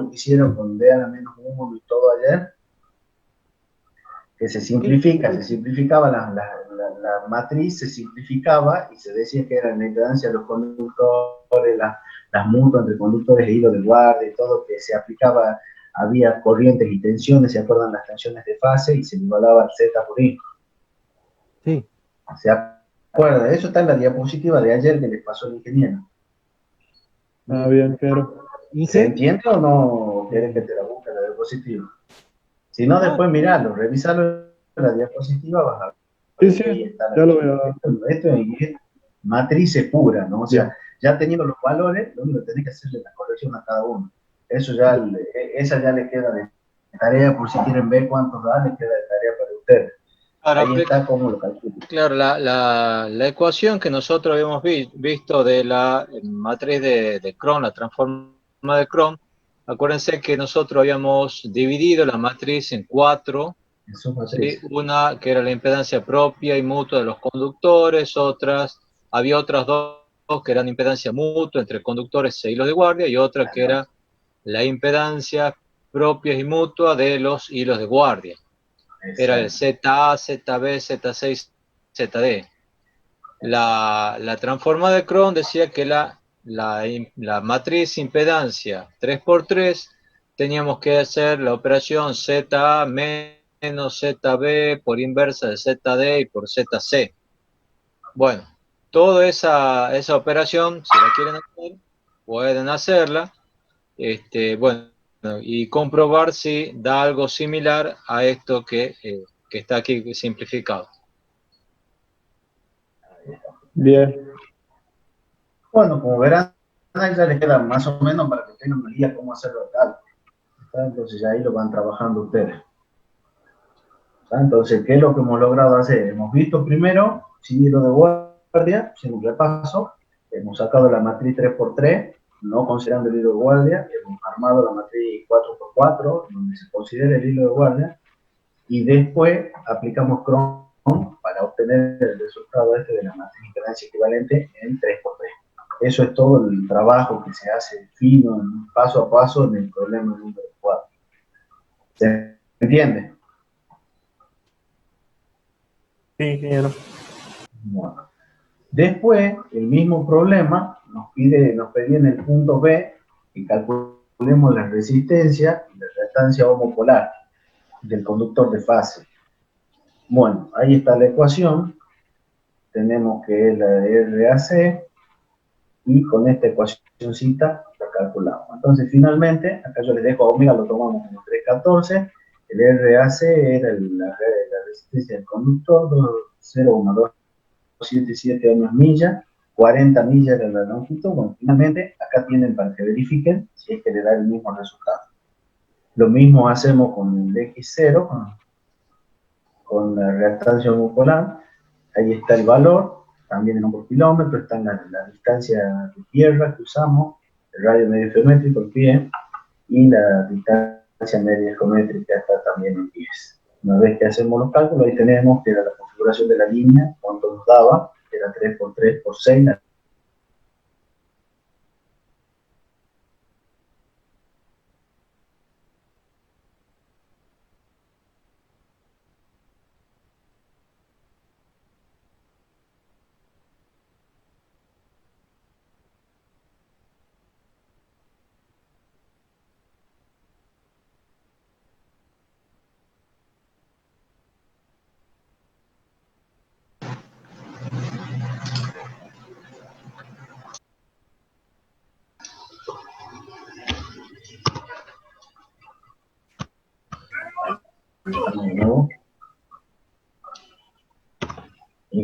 que hicieron con DA-1 y todo ayer? Que se simplificaba la matriz, se simplificaba y se decía que era la impedancia de los conductores, las mutuas entre conductores e hilo de guardia y todo, que se aplicaba, había corrientes y tensiones, ¿se acuerdan las tensiones de fase? Y se igualaba Z por I. Sí. ¿Se acuerdan? Eso está en la diapositiva de ayer que les pasó el ingeniero. Ah, bien, claro. ¿Se entiende o no quieres que te la busque la diapositiva? Si no, después miralo, revisalo en la diapositiva, vas a ver. Sí, sí, ya lo veo. Esto es matriz pura, ¿no? O sea, ya teniendo los valores, lo único que tenés que hacerle la corrección a cada uno. Eso ya, esa ya le queda de tarea, por si quieren ver cuántos da, le queda de tarea para ustedes. Ahí está cómo lo calculan. Claro, la ecuación que nosotros habíamos visto de la matriz de Cron, la transforma de Cron, acuérdense que nosotros habíamos dividido la matriz en 4, ¿sí? Una que era la impedancia propia y mutua de los conductores, había otras dos que eran impedancia mutua entre conductores e hilos de guardia, y otra que era la impedancia propia y mutua de los hilos de guardia. Era el ZA, ZB, Z6, ZD. La transforma de Cron decía que la matriz impedancia 3x3 teníamos que hacer la operación ZA menos ZB por inversa de ZD y por ZC. Bueno, toda esa operación, si la quieren hacer, pueden hacerla, bueno, y comprobar si da algo similar a esto que está aquí simplificado. Bien. Bueno, como verán, ahí ya les queda más o menos para que tengan una guía cómo hacerlo acá. Entonces ya ahí lo van trabajando ustedes. Entonces, ¿qué es lo que hemos logrado hacer? Hemos visto primero, sin hilo de guardia, sin un repaso, hemos sacado la matriz 3x3, no considerando el hilo de guardia, hemos armado la matriz 4x4, donde se considera el hilo de guardia, y después aplicamos Cron para obtener el resultado de la matriz impedancia equivalente en 3x3. Eso es todo el trabajo que se hace fino, paso a paso, en el problema número 4. ¿Se entiende? Sí, ingeniero. Bueno. Después, el mismo problema nos pedía en el punto B que calculemos la resistencia y la reactancia homopolar del conductor de fase. Bueno, ahí está la ecuación. Tenemos que es la de RAC, y con esta ecuacióncita la calculamos. Entonces, finalmente, acá yo les dejo a omega, lo tomamos como 314. El RAC era la resistencia del conductor, 0,277 ohmios milla, 40 millas era la longitud. Bueno, finalmente, acá tienen para que verifiquen si es que le da el mismo resultado. Lo mismo hacemos con el X0, con la reactancia homopolar. Ahí está el valor, también en por kilómetro, está en la distancia de tierra que usamos, el radio medio geométrico, el pie, y la distancia media geométrica está también en pies. Una vez que hacemos los cálculos, ahí tenemos que era la configuración de la línea, cuánto nos daba, era 3x3x6, ¿no?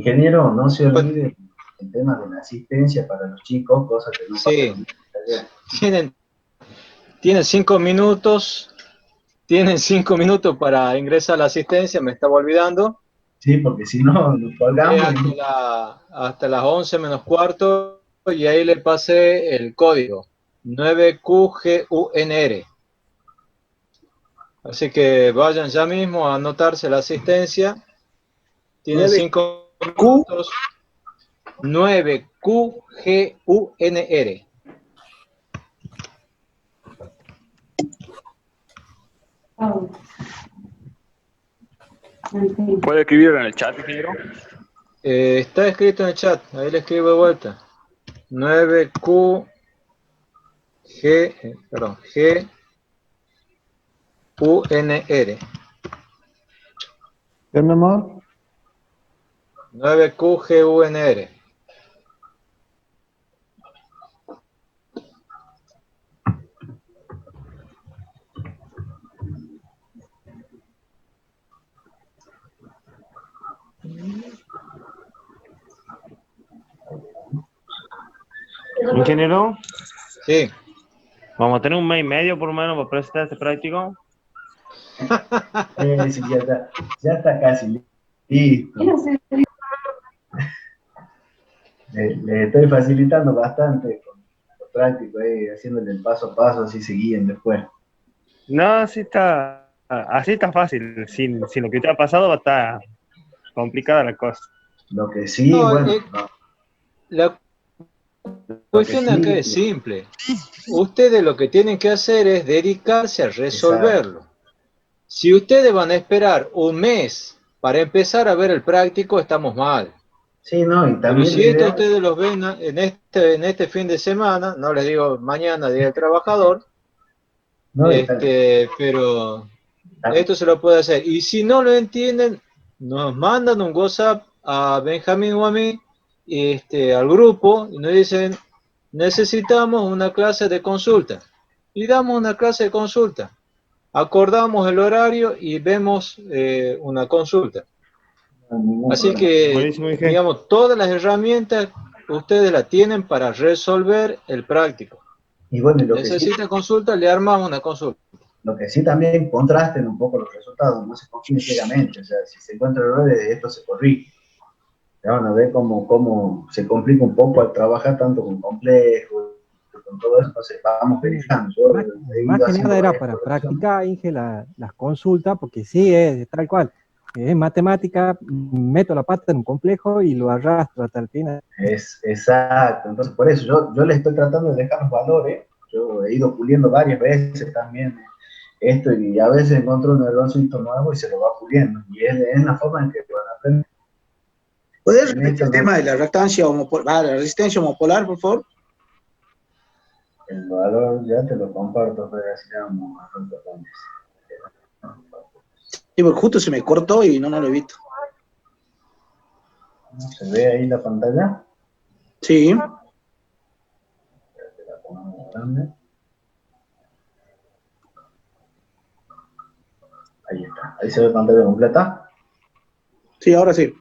Ingeniero, no se olvide el tema de la asistencia para los chicos, cosa que no Sí. pasa. Tienen 5 minutos. Tienen 5 minutos para ingresar a la asistencia, me estaba olvidando. Sí, porque si no, nos colgamos. Hasta las 11 menos cuarto, y ahí le pasé el código 9QGUNR. Así que vayan ya mismo a anotarse la asistencia. Tienen 5 minutos. 9QGUNR. ¿Puede escribir en el chat, ingeniero? Está escrito en el chat, ahí le escribo de vuelta. 9QG, perdón, GUNR. ¿Qué, mi amor? 9QGUNR. Ingeniero, Sí. vamos a tener un mes y medio por lo menos para presentar este práctico. Sí, ya está casi listo. Le estoy facilitando bastante con lo práctico, haciéndole el paso a paso, así se guíen después. No, así está fácil. Sin lo que usted ha pasado va a estar complicada la cosa. Lo que sí, No, bueno, la cuestión acá es simple. Ustedes lo que tienen que hacer es dedicarse a resolverlo. Si ustedes van a esperar un mes para empezar a ver el práctico, estamos mal. Sí, no, y Pero también si esto ustedes los ven en este fin de semana, no les digo mañana, Día del Trabajador, no, pero esto se lo puede hacer. Y si no lo entienden, nos mandan un WhatsApp a Benjamín o a mí, al grupo, y nos dicen, necesitamos una clase de consulta. Y damos una clase de consulta. Acordamos el horario y vemos una consulta. Así que, digamos, todas las herramientas ustedes las tienen para resolver el práctico. Y bueno, necesita consulta, le armamos una consulta. Lo que sí también contrasten un poco los resultados, no se confíen ciegamente, o sea, si se encuentra errores, esto se corrige. Ya van a ver cómo se complica un poco al trabajar tanto con complejos, con todo eso, entonces vamos verificando. Más que nada era para practicar, Inge, las consultas, porque sí, es tal cual. Es matemática, meto la pata en un complejo y lo arrastro hasta el final. Es exacto, entonces por eso yo le estoy tratando de dejar los valores, yo he ido puliendo varias veces también esto y a veces encuentro un errorcito nuevo y se lo va puliendo, y es la forma en que van a aprender. ¿Puedes repetir el tema de la reactancia homopolar, la resistencia homopolar, por favor? El valor ya te lo comparto, pero así vamos a retomar. Sí, porque justo se me cortó y no lo he visto. ¿Se ve ahí la pantalla? Sí. La ponemos grande. Ahí está. Ahí se ve pantalla completa. Sí, ahora sí.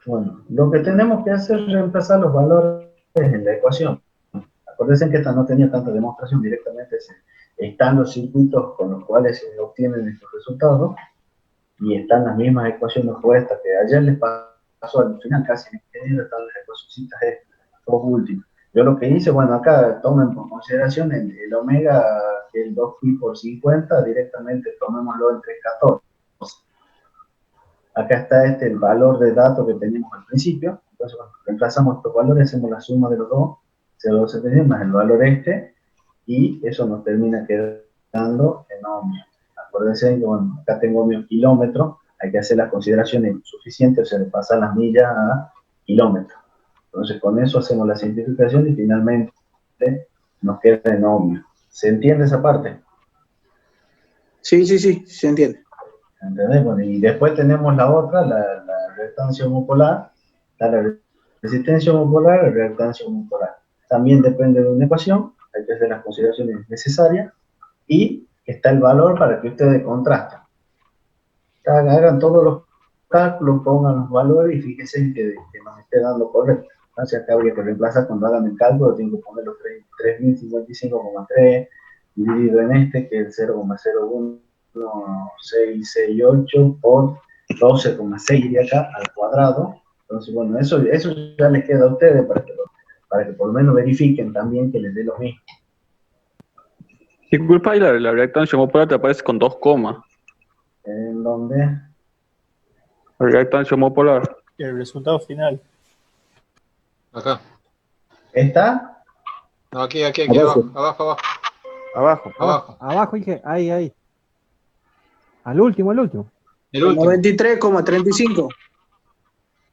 Bueno, lo que tenemos que hacer es reemplazar los valores en la ecuación. Acuérdense que esta no tenía tanta demostración directamente, están los circuitos con los cuales se obtienen estos resultados y están las mismas ecuaciones opuestas que ayer les pasó al final, casi en ingeniero están las ecuacioncitas dos últimas. Yo lo que hice, bueno, acá tomen por consideración el omega, que es el 2pi por 50, directamente tomémoslo en 314. Acá está el valor de datos que teníamos al principio, entonces bueno, reemplazamos estos valores, hacemos la suma de los dos, 0,270 más el valor y eso nos termina quedando en ohmios. Acuérdense que bueno, acá tengo ohmios kilómetros, hay que hacer las consideraciones suficientes, o sea, de pasar las millas a kilómetros. Entonces con eso hacemos la simplificación y finalmente nos queda en ohmios. ¿Se entiende esa parte? Sí, se entiende. ¿Entendés? Bueno, y después tenemos la otra, la reactancia homopolar, la resistencia homopolar, la reactancia homopolar. También depende de una ecuación, hay que hacer las consideraciones necesarias, y está el valor para que ustedes contrasten. Hagan todos los cálculos, pongan los valores y fíjense que nos esté dando correcto. Entonces acá habría que reemplazar cuando hagan el cálculo, tengo que poner los 3.055,3 dividido en este, que es el 0,01668 por 12,6 de acá al cuadrado. Entonces, bueno, eso ya les queda a ustedes para que por lo menos verifiquen también que les dé lo mismo. Disculpa, y la reactancia homopolar te aparece con 2 comas. ¿En dónde? La reactancia homopolar. El resultado final. Acá. ¿Está? No, aquí, abajo. Abajo, dije, ahí. Al último. El último. 93,35.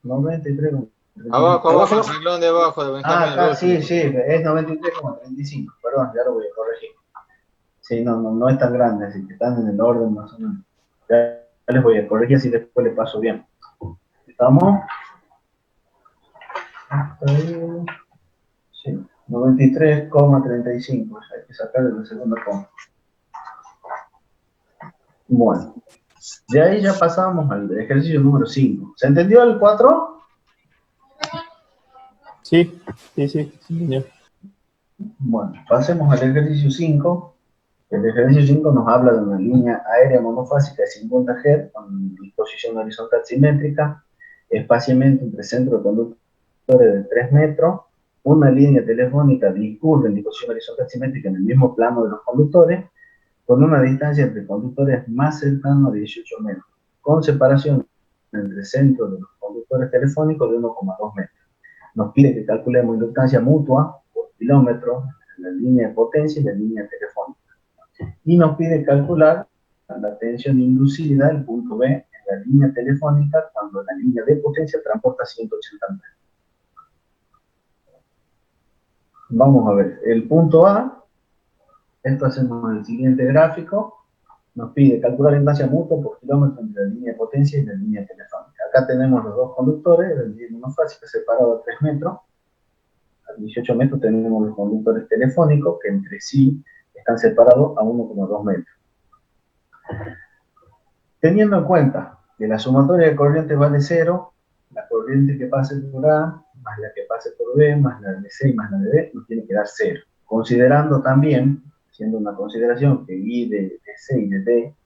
93,35. Abajo, el renglón de abajo de Benjamín. Acá, sí, es 93,35. Perdón, ya lo voy a corregir. Sí, no es tan grande, así que están en el orden más o menos. Ya les voy a corregir, así después les paso bien. ¿Estamos? Sí, 93,35. Hay que sacarle la segunda coma. Bueno, de ahí ya pasamos al ejercicio número 5. ¿Se entendió el 4? Sí, señor. Bueno, pasemos al ejercicio 5. El ejercicio 5 nos habla de una línea aérea monofásica de 50 Hz con disposición horizontal simétrica, espaciamiento entre centros de conductores de 3 metros, una línea telefónica discurre en disposición horizontal simétrica en el mismo plano de los conductores, con una distancia entre conductores más cercana a 18 metros, con separación entre centros de los conductores telefónicos de 1,2 metros. Nos pide que calculemos inductancia mutua por kilómetro entre la línea de potencia y la línea telefónica. Y nos pide calcular la tensión inducida, el punto B, en la línea telefónica cuando la línea de potencia transporta 180 metros. Vamos a ver, el punto A, esto hacemos en el siguiente gráfico, nos pide calcular la inductancia mutua por kilómetro entre la línea de potencia y la línea telefónica. Acá tenemos los dos conductores, la línea monofásica separado a 3 metros, a 18 metros tenemos los conductores telefónicos que entre sí están separados a 1,2 metros. Teniendo en cuenta que la sumatoria de corrientes vale 0, la corriente que pase por A, más la que pase por B, más la de C y más la de D, nos tiene que dar 0. Considerando también, haciendo una consideración que I de C y de D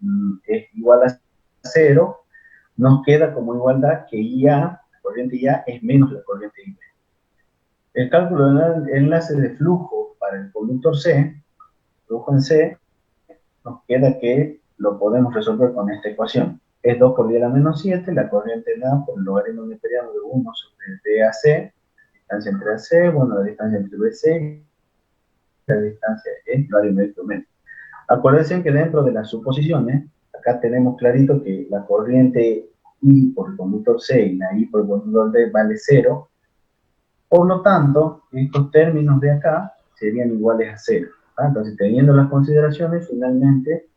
es igual a 0, nos queda como igualdad que IA, la corriente IA, es menos la corriente IB. El cálculo del enlace de flujo para el conductor C, flujo en C, nos queda que lo podemos resolver con esta ecuación. Es 2 por 10 a la menos 7, la corriente en A por el logaritmo neperiano de 1 sobre DAC, distancia entre AC, bueno, la distancia entre BC, la distancia es radio metro metro. Acuérdense que dentro de las suposiciones, acá tenemos clarito que la corriente I por el conductor C y la I por el conductor D vale 0, por lo tanto, estos términos de acá serían iguales a 0. Entonces, teniendo las consideraciones, finalmente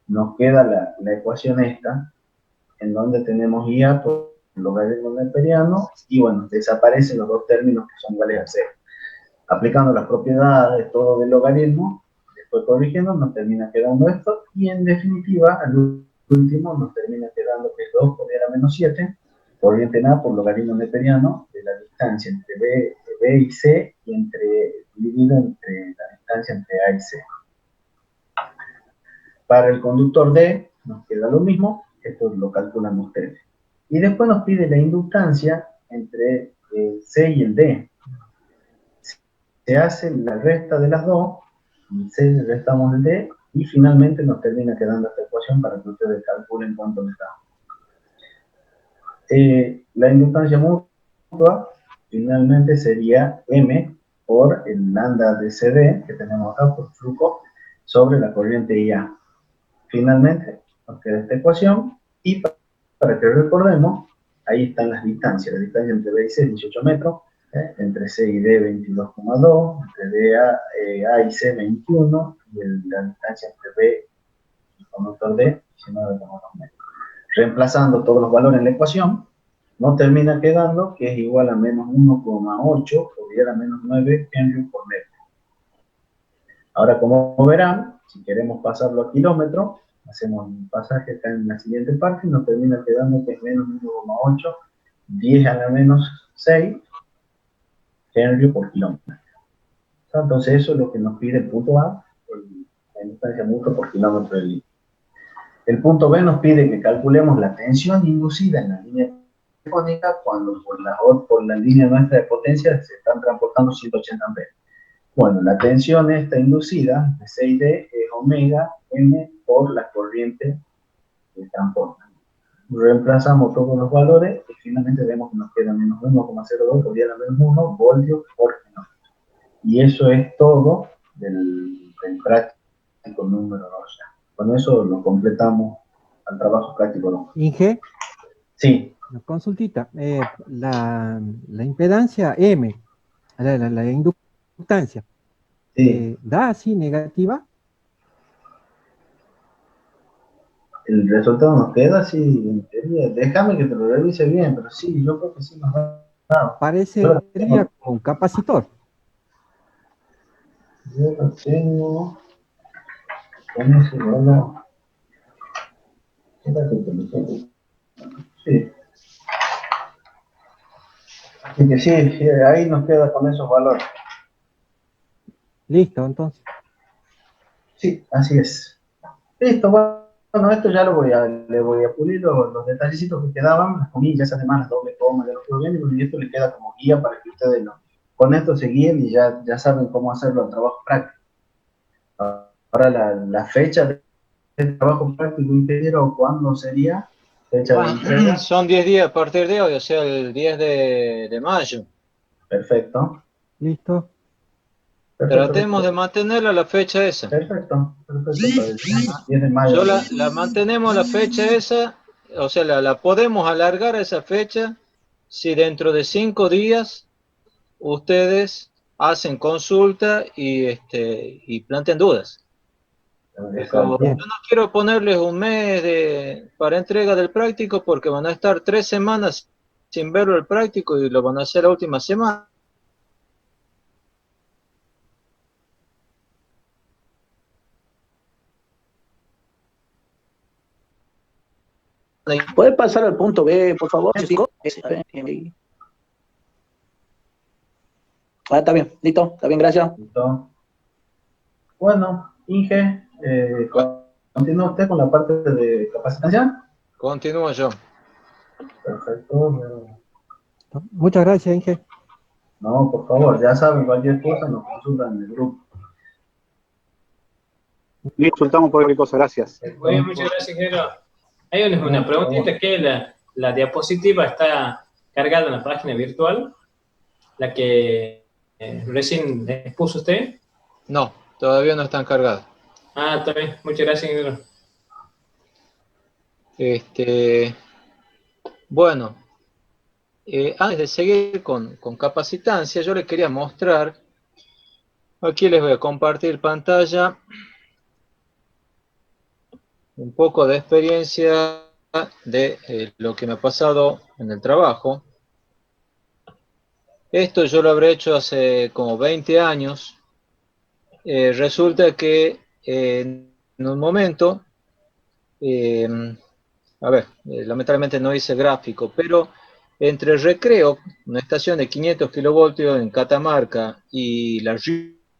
nos queda la ecuación esta, en donde tenemos IA por el logaritmo neperiano, y bueno, desaparecen los dos términos que son iguales a 0. Aplicando las propiedades, todo del logaritmo, después corrigiendo, nos termina quedando esto, y en definitiva, al último, nos termina quedando que es 2 por 10 a la menos 7, corriente en A por logaritmo neperiano de la distancia entre B y C, y dividido entre la distancia entre A y C. Para el conductor D nos queda lo mismo, esto lo calculan ustedes. Y después nos pide la inductancia entre el C y el D. Se hace la resta de las dos, el C le restamos el D, y finalmente nos termina quedando esta ecuación para que ustedes calculen cuánto le da. La inductancia mutua finalmente sería M por el lambda de CD que tenemos acá por flujo sobre la corriente IA. Finalmente nos queda esta ecuación, y para que recordemos, ahí están las distancias. La distancia entre B y C es 18 metros, entre C y D 22,2, entre A y C 21, y la distancia entre B y el conductor D 19,2 metros. Reemplazando todos los valores en la ecuación, nos termina quedando que es igual a menos 1,8 por 10 a la menos 9 Henry por metro. Ahora, como verán, si queremos pasarlo a kilómetros, hacemos un pasaje acá en la siguiente parte y nos termina quedando que es menos 1,8, 10 a la menos 6 Henry por kilómetro. Entonces eso es lo que nos pide el punto A, la instancia mutua por kilómetro de línea. El punto B nos pide que calculemos la tensión inducida en la línea telefónica cuando por la línea nuestra de potencia se están transportando 180 amperes. Bueno, la tensión esta inducida de 6D es omega m por la corriente que transporta. Reemplazamos todos los valores y finalmente vemos que nos queda menos 1,02 por 10 a la menos 1 voltios por kilómetro. Y eso es todo del práctico número 2. Con eso lo completamos al trabajo práctico 2. Inge, Sí. una consultita. La impedancia M, la inductancia, Sí. ¿da así negativa? El resultado nos queda así, en teoría. Déjame que te lo revise bien, pero sí, yo creo que sí nos da. Parecería como un capacitor. Yo lo tengo con ese valor. Sí. Así que sí, ahí nos queda con esos valores. Listo, entonces. Sí, así es. Listo, bueno, esto ya le voy a pulir los detallecitos que quedaban, las comillas, esas semanas, doble coma, ya lo quedó bien, y esto le queda como guía para que ustedes con esto se guíen y ya saben cómo hacerlo al trabajo práctico. Ahora la fecha del trabajo práctico, ingeniero, ¿cuándo sería? Fecha de entrega. Son 10 días a partir de hoy, o sea, el 10 de mayo. Perfecto. Listo. Tratemos de mantenerla la fecha esa. Perfecto. Para el 10 de mayo. Yo la mantenemos la fecha esa, o sea, la podemos alargar a esa fecha si dentro de 5 días ustedes hacen consulta y plantean dudas. Pero yo no quiero ponerles un mes para entrega del práctico porque van a estar 3 semanas sin verlo el práctico y lo van a hacer la última semana. ¿Puede pasar al punto B, por favor? Está bien, listo, está bien, gracias. Listo. Bueno, Inge, ¿continúa usted con la parte de capacitación? Continúo yo. Perfecto. Muchas gracias, Inge. No, por favor, ya saben, cualquier cosa nos consultan en el grupo. Consultamos por cualquier cosa, gracias. Muy bien, muchas gracias, ingeniero. Hay una preguntita, que la diapositiva está cargada en la página virtual, la que recién expuso usted. No, todavía no están cargadas. Ah, está bien, muchas gracias, ingeniero. Bueno, antes de seguir con capacitancia, yo les quería mostrar, aquí les voy a compartir pantalla, un poco de experiencia de lo que me ha pasado en el trabajo. Esto yo lo habré hecho hace como 20 años. Resulta que en un momento, lamentablemente no hice gráfico, pero entre Recreo, una estación de 500 kilovoltios en Catamarca, y La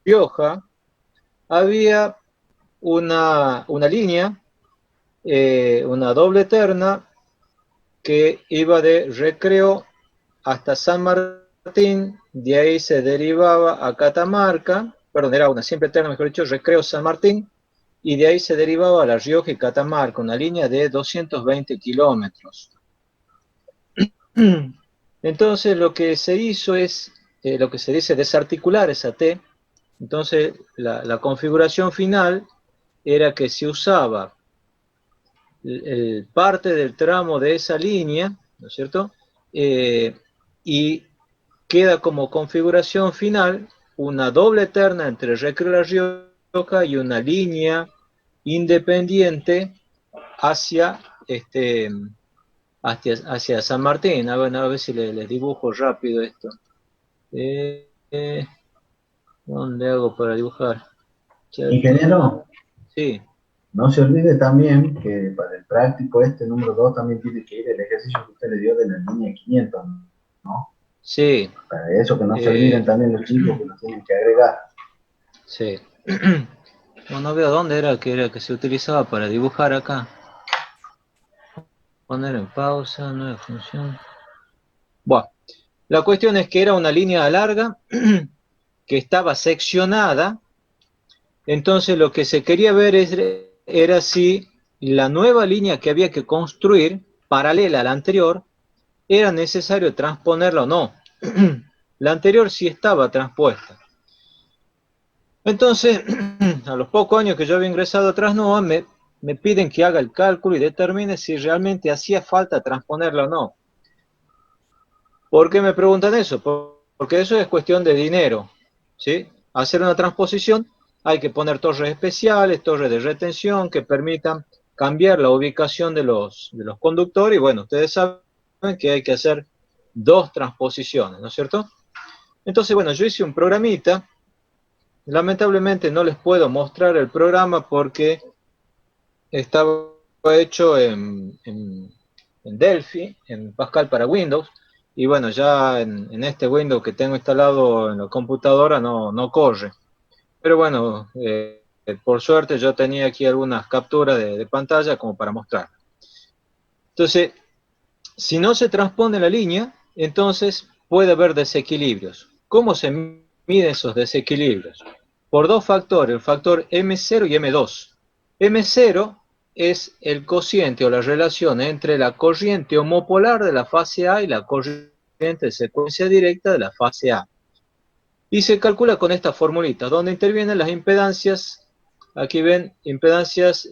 Rioja, había una línea, una doble terna, que iba de Recreo hasta San Martín, de ahí se derivaba a Catamarca, perdón, era una simple terna, mejor dicho, Recreo San Martín, y de ahí se derivaba a La Rioja y Catamarca, una línea de 220 kilómetros. Entonces lo que se hizo es, lo que se dice desarticular esa T. Entonces la configuración final era que se usaba parte del tramo de esa línea, ¿no es cierto? Y queda como configuración final una doble terna entre Recreo y La Rioja y una línea independiente hacia San Martín. A ver si les dibujo rápido esto. ¿Dónde hago para dibujar? Ingeniero. Sí. No se olvide también que para el práctico número 2 también tiene que ir el ejercicio que usted le dio de la línea 500, ¿no? Sí. Para eso que no se olviden también los chicos que lo tienen que agregar. Sí. No veo dónde era que se utilizaba para dibujar acá. Poner en pausa, nueva función. Bueno, la cuestión es que era una línea larga que estaba seccionada. Entonces lo que se quería ver era si la nueva línea que había que construir, paralela a la anterior, era necesario transponerla o no. La anterior sí estaba transpuesta. Entonces, a los pocos años que yo había ingresado a Trasnoa, me piden que haga el cálculo y determine si realmente hacía falta transponerla o no. ¿Por qué me preguntan eso? Porque eso es cuestión de dinero, ¿sí? Hacer una transposición hay que poner torres especiales, torres de retención que permitan cambiar la ubicación de los conductores. Y bueno, ustedes saben que hay que hacer 2 transposiciones, ¿no es cierto? Entonces, bueno, yo hice un programita. Lamentablemente no les puedo mostrar el programa porque estaba hecho en Delphi, en Pascal para Windows, y bueno, ya en este Windows que tengo instalado en la computadora no corre. Pero bueno, por suerte yo tenía aquí algunas capturas de pantalla como para mostrar. Entonces, si no se transpone la línea, entonces puede haber desequilibrios. ¿Cómo se miden esos desequilibrios? Por 2 factores, el factor M0 y M2. M0 es el cociente o la relación entre la corriente homopolar de la fase A y la corriente de secuencia directa de la fase A. Y se calcula con esta formulita, donde intervienen las impedancias. Aquí ven impedancias,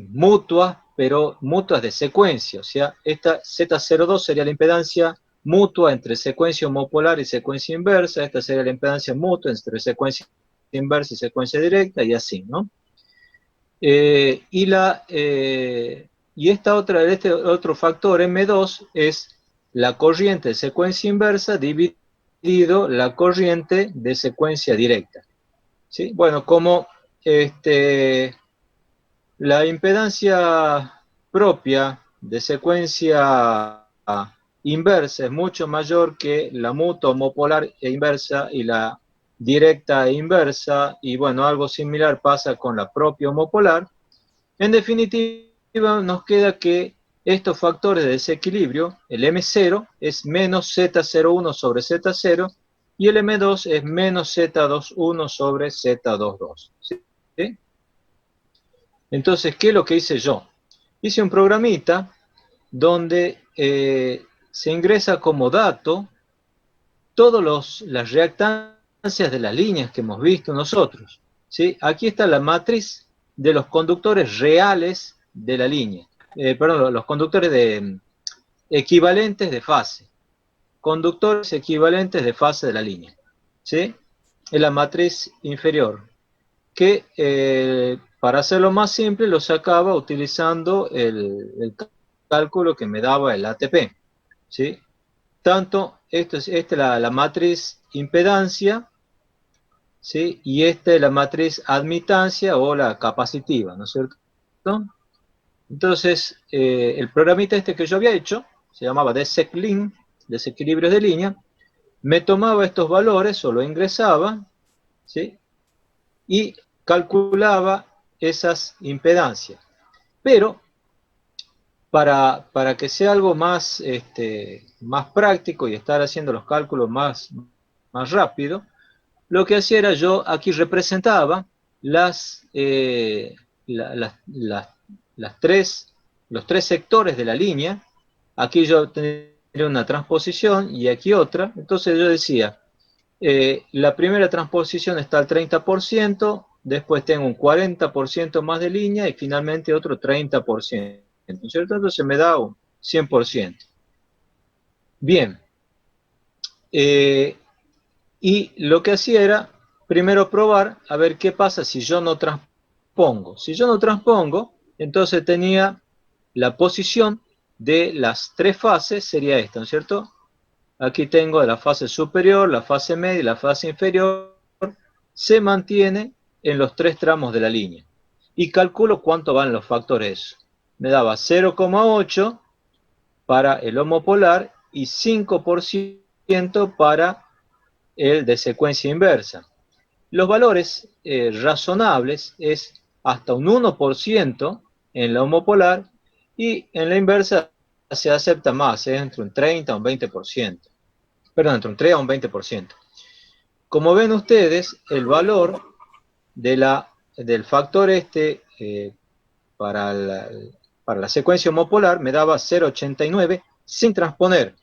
mutuas, pero mutuas de secuencia. O sea, esta Z02 sería la impedancia mutua entre secuencia homopolar y secuencia inversa. Esta sería la impedancia mutua entre secuencia inversa y secuencia directa, y así, ¿no? Y este otro factor M2 es la corriente de secuencia inversa dividido la corriente de secuencia directa, ¿sí? Bueno, como la impedancia propia de secuencia inversa es mucho mayor que la mutua homopolar e inversa y la directa e inversa, y bueno, algo similar pasa con la propia homopolar. En definitiva, nos queda que estos factores de desequilibrio, el M0 es menos Z01 sobre Z0 y el M2 es menos Z21 sobre Z22. ¿Sí? Entonces, ¿qué es lo que hice yo? Hice un programita donde se ingresa como dato todas las reactancias de las líneas que hemos visto nosotros, ¿sí? Aquí está la matriz de los conductores reales de la línea. Perdón, los conductores equivalentes de fase. Conductores equivalentes de fase de la línea, ¿sí? Es la matriz inferior, que para hacerlo más simple lo sacaba utilizando el cálculo que me daba el ATP, ¿sí? Tanto, esta es la matriz impedancia, ¿sí? Y esta es la matriz admitancia o la capacitiva, ¿no es cierto? Entonces, el programita que yo había hecho, se llamaba DSECLIN, desequilibrios de línea, me tomaba estos valores o lo ingresaba, ¿sí? Y calculaba esas impedancias. Pero, para que sea algo más práctico y estar haciendo los cálculos más rápido, lo que hacía era yo aquí representaba los tres sectores de la línea. Aquí yo tenía una transposición y aquí otra. Entonces yo decía, la primera transposición está al 30%, después tengo un 40% más de línea y finalmente otro 30%. ¿Cierto? Entonces me da un 100%. Bien. Y lo que hacía era primero probar a ver qué pasa si yo no transpongo. Si yo no transpongo, entonces tenía la posición de las 3 fases, sería esta, ¿no es cierto? Aquí tengo la fase superior, la fase media y la fase inferior, se mantiene en los 3 tramos de la línea. Y calculo cuánto van los factores. Me daba 0,8 para el homopolar y 5% para el de secuencia inversa. Los valores razonables es hasta un 1% en la homopolar y en la inversa se acepta más, entre un 30 a un 20%. Perdón, entre un 3 a un 20%. Como ven ustedes, el valor del factor para la secuencia homopolar me daba 0,89 sin transponer,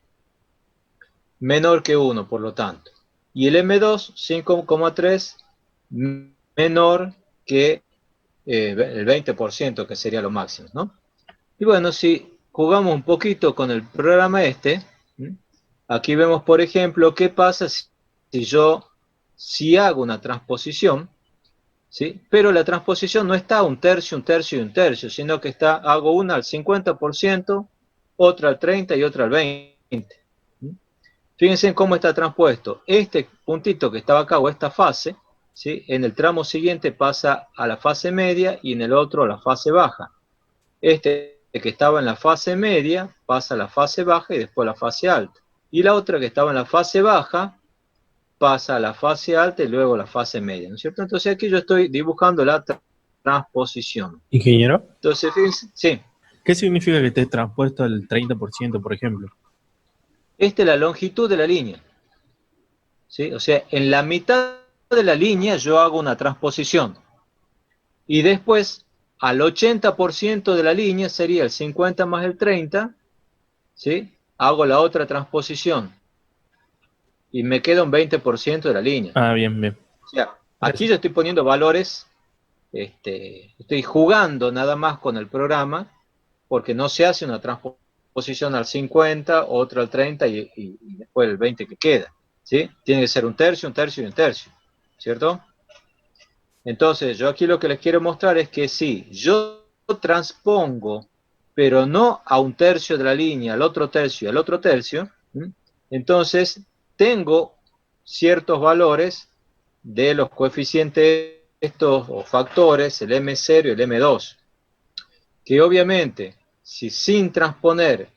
menor que 1 por lo tanto. Y el M2, 5,3, menor que el 20%, que sería lo máximo, ¿no? Y bueno, si jugamos un poquito con el programa aquí vemos, por ejemplo, qué pasa si hago una transposición, ¿sí? Pero la transposición no está un tercio, un tercio y un tercio, sino que hago una al 50%, otra al 30% y otra al 20%. Fíjense en cómo está transpuesto. Este puntito que estaba acá, o esta fase, ¿sí? En el tramo siguiente pasa a la fase media y en el otro a la fase baja. Este que estaba en la fase media pasa a la fase baja y después a la fase alta. Y la otra que estaba en la fase baja pasa a la fase alta y luego a la fase media, ¿no es cierto? Entonces aquí yo estoy dibujando la transposición. Ingeniero, Entonces, fíjense, sí. ¿qué significa que esté transpuesto al 30%, por ejemplo? Esta es la longitud de la línea, ¿sí? O sea, en la mitad de la línea yo hago una transposición. Y después, al 80% de la línea, sería el 50 más el 30, ¿sí? Hago la otra transposición. Y me queda un 20% de la línea. Ah, bien, bien. O sea, aquí yo estoy poniendo valores, estoy jugando nada más con el programa, porque no se hace una transposición al 50, otra al 30 y después el 20 que queda, ¿sí? Tiene que ser un tercio, un tercio y un tercio, ¿cierto? Entonces, yo aquí lo que les quiero mostrar es que si yo transpongo, pero no a un tercio de la línea, al otro tercio y al otro tercio, entonces tengo ciertos valores de los coeficientes estos o factores, el M0 y el M2, que obviamente, si sin transponer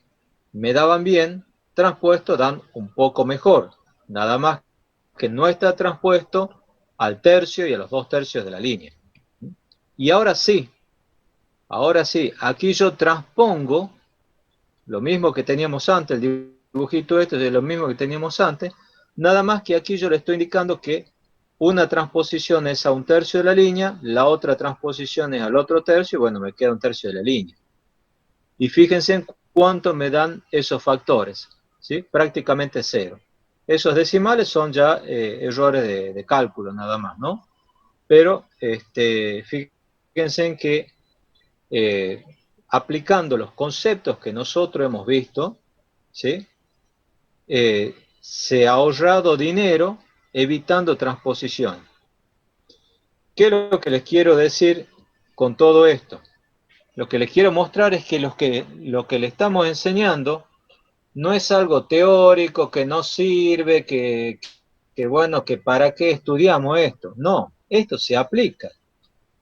me daban bien, transpuesto dan un poco mejor, nada más que no está transpuesto al tercio y a los 2 tercios de la línea. Y ahora sí, aquí yo transpongo lo mismo que teníamos antes, el dibujito este es lo mismo que teníamos antes, nada más que aquí yo le estoy indicando que una transposición es a un tercio de la línea, la otra transposición es al otro tercio, y bueno, me queda un tercio de la línea. Y fíjense en cuánto me dan esos factores, ¿sí? Prácticamente 0. Esos decimales son ya errores de cálculo nada más, ¿no? Pero fíjense en que aplicando los conceptos que nosotros hemos visto, ¿sí? Se ha ahorrado dinero evitando transposición. ¿Qué es lo que les quiero decir con todo esto? Lo que les quiero mostrar es que lo que le estamos enseñando no es algo teórico, que no sirve, que bueno, que para qué estudiamos esto. No, esto se aplica.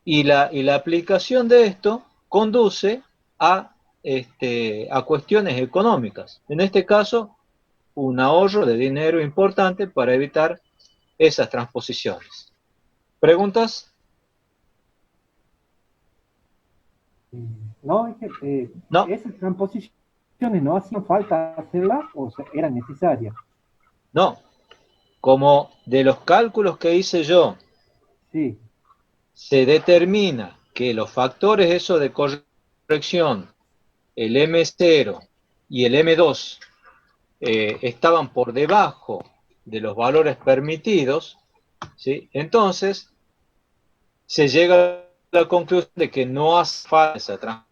Y la aplicación de esto conduce a cuestiones económicas. En este caso, un ahorro de dinero importante para evitar esas transposiciones. ¿Preguntas? No, es que No. esas transposiciones no hacían falta hacerlas o eran necesarias. No. Como de los cálculos que hice yo, sí, se determina que los factores esos de corrección, el M0 y el M2, estaban por debajo de los valores permitidos, ¿sí? Entonces se llega a la conclusión de que no hace falta esa transposición.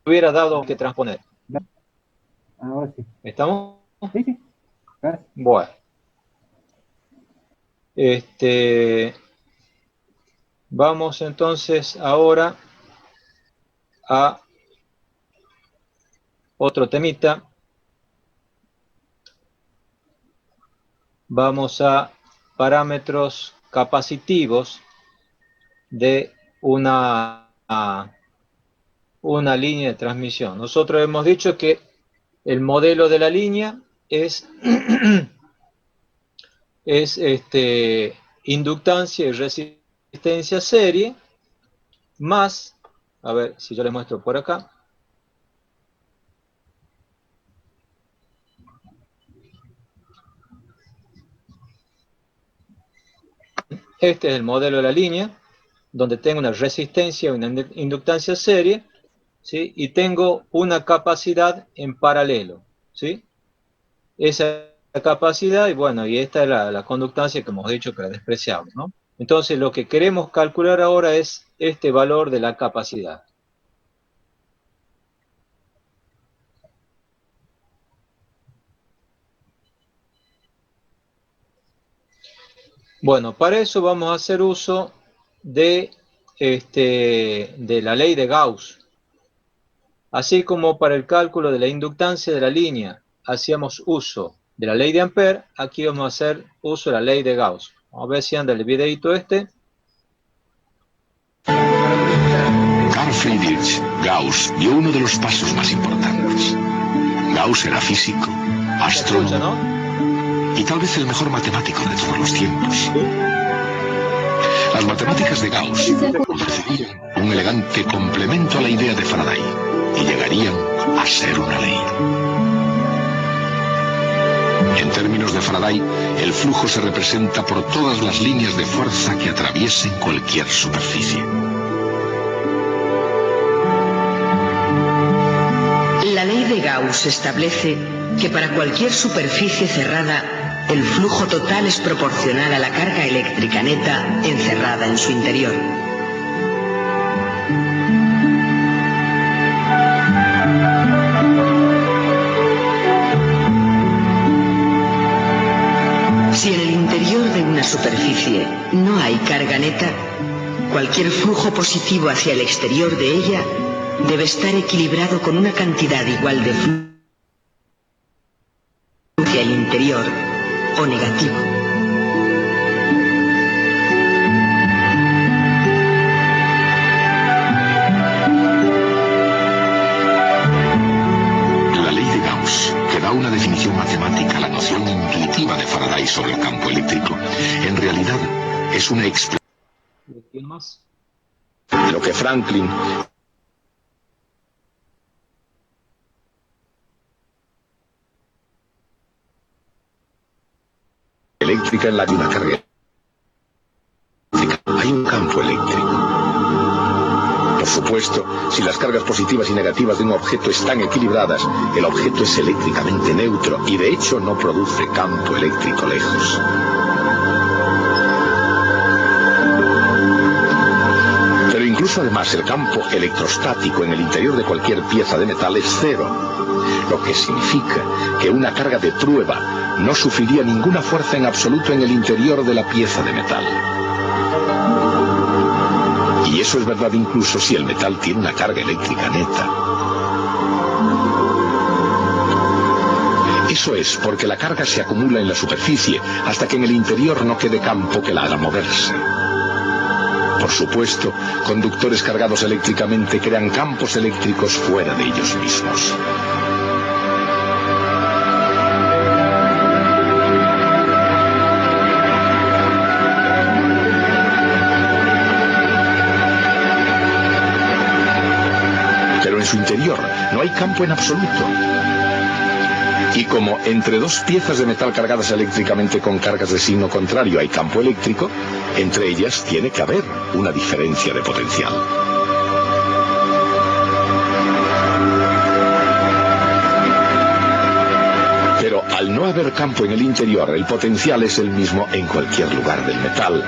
Hubiera dado que transponer. Ahora sí. ¿Estamos? Sí, sí. Gracias. Bueno. Vamos entonces ahora a otro temita vamos a parámetros capacitivos de una línea de transmisión. Nosotros hemos dicho que el modelo de la línea es, inductancia y resistencia serie, más, a ver si yo les muestro por acá, este es el modelo de la línea, donde tengo una resistencia y una inductancia serie, ¿sí? Y tengo una capacidad en paralelo, ¿sí? Esa capacidad, y bueno, y esta es la conductancia que hemos dicho que la despreciamos, ¿no? Entonces lo que queremos calcular ahora es este valor de la capacidad. Bueno, para eso vamos a hacer uso de la ley de Gauss. Así como para el cálculo de la inductancia de la línea hacíamos uso de la ley de Ampère, aquí vamos a hacer uso de la ley de Gauss. Vamos a ver si anda el videito este. Carl Friedrich Gauss dio uno de los pasos más importantes. Gauss era físico, astrónomo, y tal vez el mejor matemático de todos los tiempos. Las matemáticas de Gauss ofrecerían un elegante complemento a la idea de Faraday y llegarían a ser una ley. En términos de Faraday, el flujo se representa por todas las líneas de fuerza que atraviesen cualquier superficie. La ley de Gauss establece que para cualquier superficie cerrada, el flujo total es proporcional a la carga eléctrica neta encerrada en su interior. Si en el interior de una superficie no hay carga neta, cualquier flujo positivo hacia el exterior de ella debe estar equilibrado con una cantidad igual de flujo hacia el interior o negativo. La ley de Gauss, que da una definición matemática a la noción intuitiva de Faraday sobre el campo eléctrico, en realidad es una explicación de lo que Franklin eléctrica en la de una carga eléctrica. Hay un campo eléctrico. Por supuesto, si las cargas positivas y negativas de un objeto están equilibradas, el objeto es eléctricamente neutro y de hecho no produce campo eléctrico lejos. Pero incluso además el campo electrostático en el interior de cualquier pieza de metal es cero, lo que significa que una carga de prueba no sufriría ninguna fuerza en absoluto en el interior de la pieza de metal. Y eso es verdad incluso si el metal tiene una carga eléctrica neta. Eso es porque la carga se acumula en la superficie hasta que en el interior no quede campo que la haga moverse. Por supuesto, conductores cargados eléctricamente crean campos eléctricos fuera de ellos mismos. Pero en su interior no hay campo en absoluto. Y como entre dos piezas de metal cargadas eléctricamente con cargas de signo contrario hay campo eléctrico, entre ellas tiene que haber una diferencia de potencial. Pero al no haber campo en el interior, el potencial es el mismo en cualquier lugar del metal.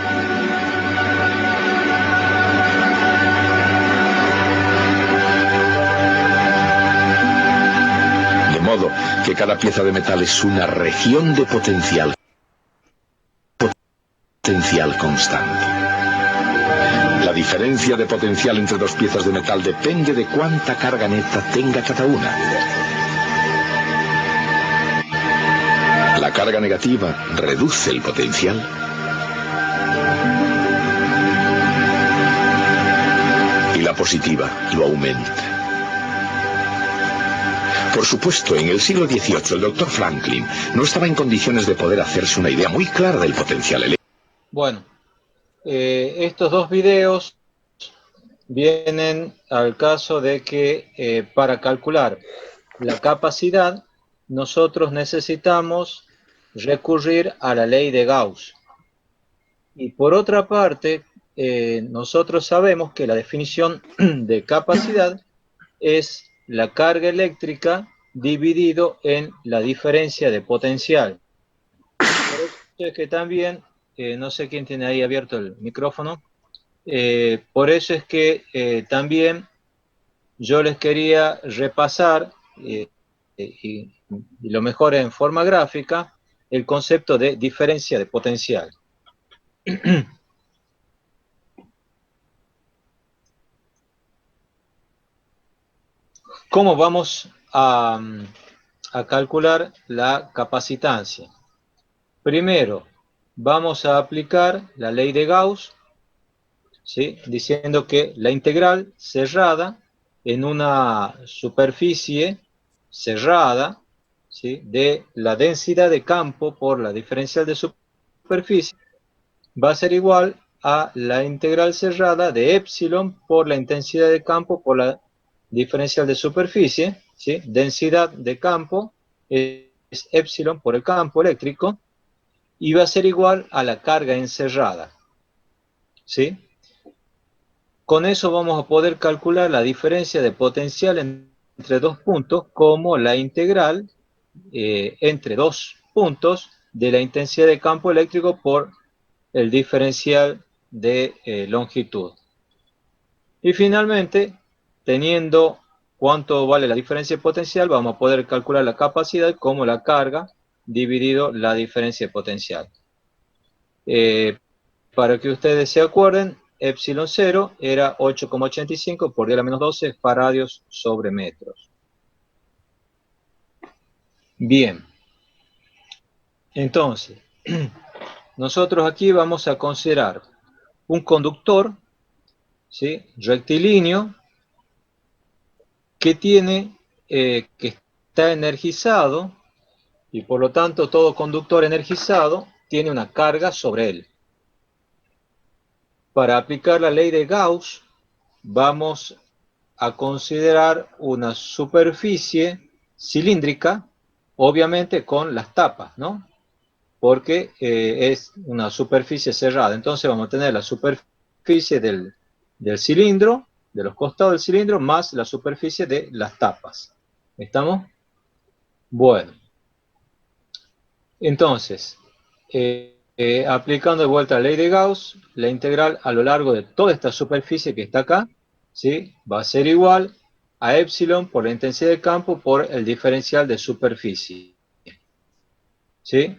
De modo que cada pieza de metal es una región de potencial constante. La diferencia de potencial entre dos piezas de metal depende de cuánta carga neta tenga cada una. La carga negativa reduce el potencial. Y la positiva lo aumenta. Por supuesto, en el siglo XVIII el doctor Franklin no estaba en condiciones de poder hacerse una idea muy clara del potencial eléctrico. Bueno, estos dos videos vienen al caso de que para calcular la capacidad nosotros necesitamos recurrir a la ley de Gauss. Y por otra parte, nosotros sabemos que la definición de capacidad es la carga eléctrica dividido en la diferencia de potencial. Por eso es que también, no sé quién tiene ahí abierto el micrófono, por eso es que también yo les quería repasar, y lo mejor en forma gráfica, el concepto de diferencia de potencial. ¿Cómo vamos a calcular la capacitancia? Primero, vamos a aplicar la ley de Gauss, ¿sí? Diciendo que la integral cerrada en una superficie cerrada, ¿sí? De la densidad de campo por la diferencial de superficie va a ser igual a la integral cerrada de epsilon por la intensidad de campo por la diferencial de superficie, ¿sí? Densidad de campo es epsilon por el campo eléctrico y va a ser igual a la carga encerrada, ¿sí? Con eso vamos a poder calcular la diferencia de potencial entre dos puntos como la integral entre dos puntos de la intensidad de campo eléctrico por el diferencial de longitud. Y finalmente, teniendo cuánto vale la diferencia de potencial, vamos a poder calcular la capacidad como la carga dividido la diferencia de potencial. Para que ustedes se acuerden, epsilon 0 era 8,85 por 10 a la menos 12 faradios sobre metros. Bien. Entonces, nosotros aquí vamos a considerar un conductor, ¿sí? Rectilíneo, que está energizado, y por lo tanto todo conductor energizado tiene una carga sobre él. Para aplicar la ley de Gauss, vamos a considerar una superficie cilíndrica, obviamente con las tapas, ¿no? Porque es una superficie cerrada. Entonces vamos a tener la superficie del cilindro, de los costados del cilindro, más la superficie de las tapas. ¿Estamos? Bueno. Entonces, aplicando de vuelta la ley de Gauss, la integral a lo largo de toda esta superficie que está acá, ¿sí? Va a ser igual a epsilon por la intensidad de campo por el diferencial de superficie. ¿Sí?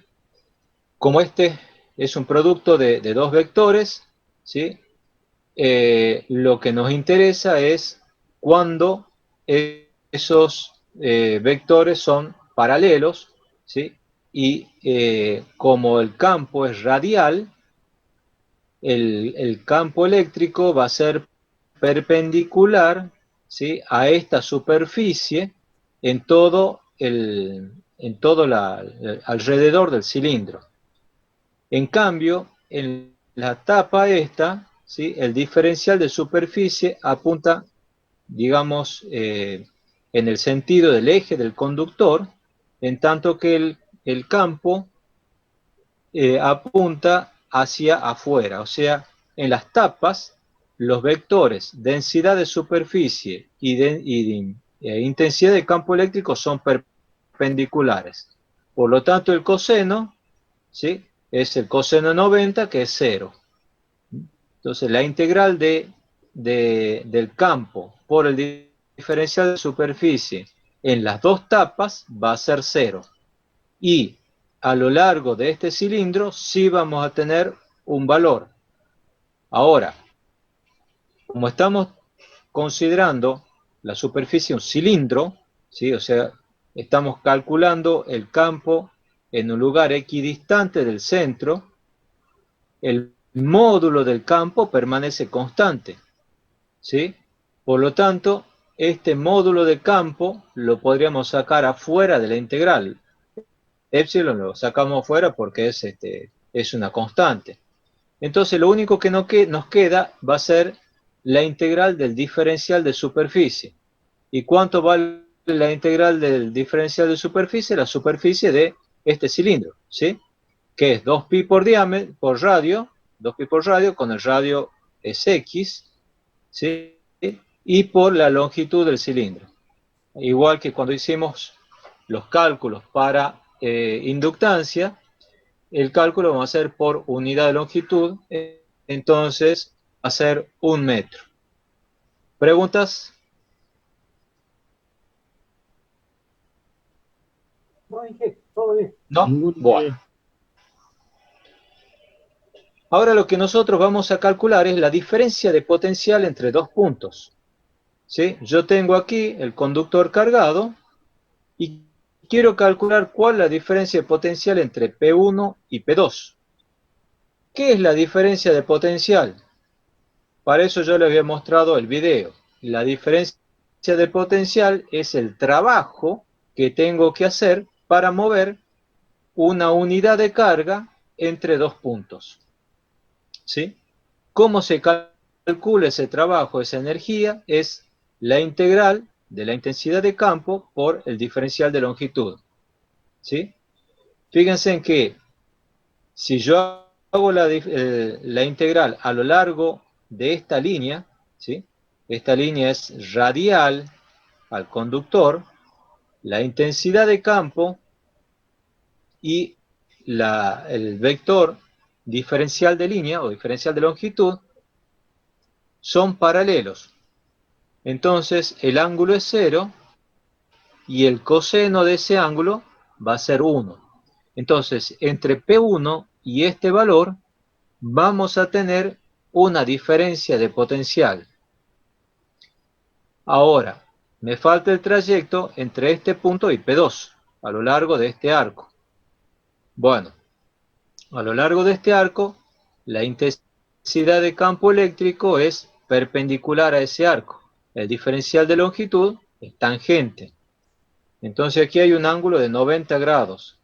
Como este es un producto de dos vectores, ¿sí? Lo que nos interesa es cuando esos vectores son paralelos, ¿sí? Y como el campo es radial, el campo eléctrico va a ser perpendicular, ¿sí? A esta superficie en todo alrededor del cilindro. En cambio, en la tapa esta, ¿sí? El diferencial de superficie apunta, digamos, en el sentido del eje del conductor, en tanto que el campo apunta hacia afuera. O sea, en las tapas, los vectores densidad de superficie y intensidad de campo eléctrico son perpendiculares. Por lo tanto, el coseno, ¿sí? Es el coseno 90, que es 0. Entonces, la integral del campo por el diferencial de superficie en las dos tapas va a ser 0. Y a lo largo de este cilindro sí vamos a tener un valor. Ahora, como estamos considerando la superficie un cilindro, ¿sí? O sea, estamos calculando el campo en un lugar equidistante del centro, el módulo del campo permanece constante, ¿sí? Por lo tanto, este módulo de campo lo podríamos sacar afuera de la integral. Epsilon lo sacamos afuera porque es una constante. Entonces, lo único que nos queda va a ser la integral del diferencial de superficie. ¿Y cuánto vale la integral del diferencial de superficie? La superficie de este cilindro, ¿sí? Que es 2pi por diámetro, por radio, 2pi por radio, con el radio es x, ¿sí? Y por la longitud del cilindro. Igual que cuando hicimos los cálculos para inductancia, el cálculo va a ser por unidad de longitud, entonces va a ser 1 metro. ¿Preguntas? No, Inge, todo bien. ¿No? Bueno. Ahora lo que nosotros vamos a calcular es la diferencia de potencial entre dos puntos. ¿Sí? Yo tengo aquí el conductor cargado y quiero calcular cuál es la diferencia de potencial entre P1 y P2. ¿Qué es la diferencia de potencial? Para eso yo les había mostrado el video. La diferencia de potencial es el trabajo que tengo que hacer para mover una unidad de carga entre dos puntos. ¿Sí? ¿Cómo se calcula ese trabajo, esa energía? Es la integral de la intensidad de campo por el diferencial de longitud. ¿Sí? Fíjense en que si yo hago la integral a lo largo de esta línea, ¿sí? Esta línea es radial al conductor, la intensidad de campo y el vector diferencial de línea o diferencial de longitud son paralelos. Entonces el ángulo es 0 y el coseno de ese ángulo va a ser 1. Entonces entre P1 y este valor vamos a tener una diferencia de potencial. Ahora, me falta el trayecto entre este punto y P2 a lo largo de este arco. Bueno, a lo largo de este arco, la intensidad de campo eléctrico es perpendicular a ese arco. El diferencial de longitud es tangente. Entonces aquí hay un ángulo de 90 grados.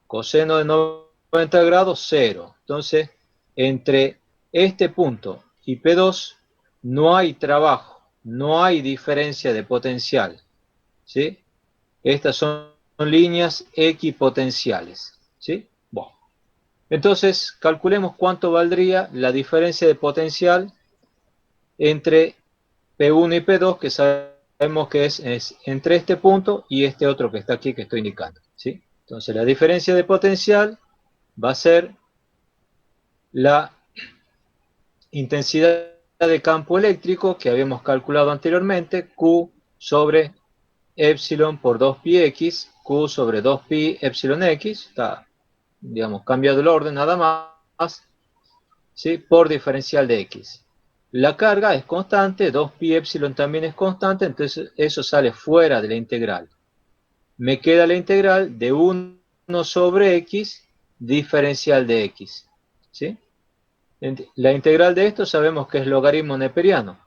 Coseno de 90 grados, 0. Entonces, entre este punto y P2 no hay trabajo, no hay diferencia de potencial. ¿Sí? Estas son líneas equipotenciales. ¿Sí? Bueno. Entonces, calculemos cuánto valdría la diferencia de potencial entre P1 y P2, que sabemos que es entre este punto y este otro que está aquí que estoy indicando. ¿Sí? Entonces, la diferencia de potencial va a ser la intensidad de campo eléctrico que habíamos calculado anteriormente, Q sobre epsilon por 2πx, Q sobre 2pi epsilon x, está, digamos, cambiado el orden nada más, ¿sí? Por diferencial de x. La carga es constante, 2pi epsilon también es constante, entonces eso sale fuera de la integral. Me queda la integral de 1 sobre x diferencial de x. ¿Sí? La integral de esto sabemos que es logaritmo neperiano.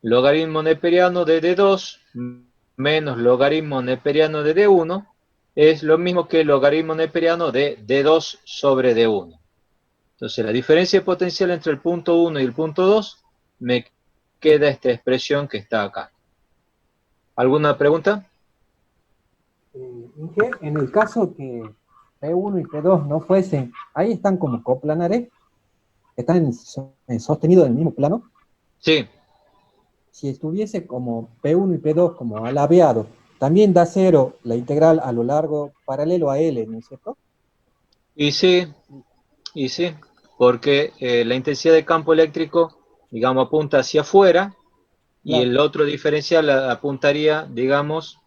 Logaritmo neperiano de D2 menos logaritmo neperiano de D1 es lo mismo que logaritmo neperiano de D2 sobre D1. Entonces la diferencia de potencial entre el punto 1 y el punto 2 me queda esta expresión que está acá. ¿Alguna pregunta? Inge, en el caso que P1 y P2 no fuesen, ahí están como coplanares, están sostenidos en el mismo plano. Sí. Si estuviese como P1 y P2 como alabeado, también da 0 la integral a lo largo paralelo a L, ¿no es cierto? Y sí, porque la intensidad de campo eléctrico, digamos, apunta hacia afuera, y el otro diferencial apuntaría, digamos,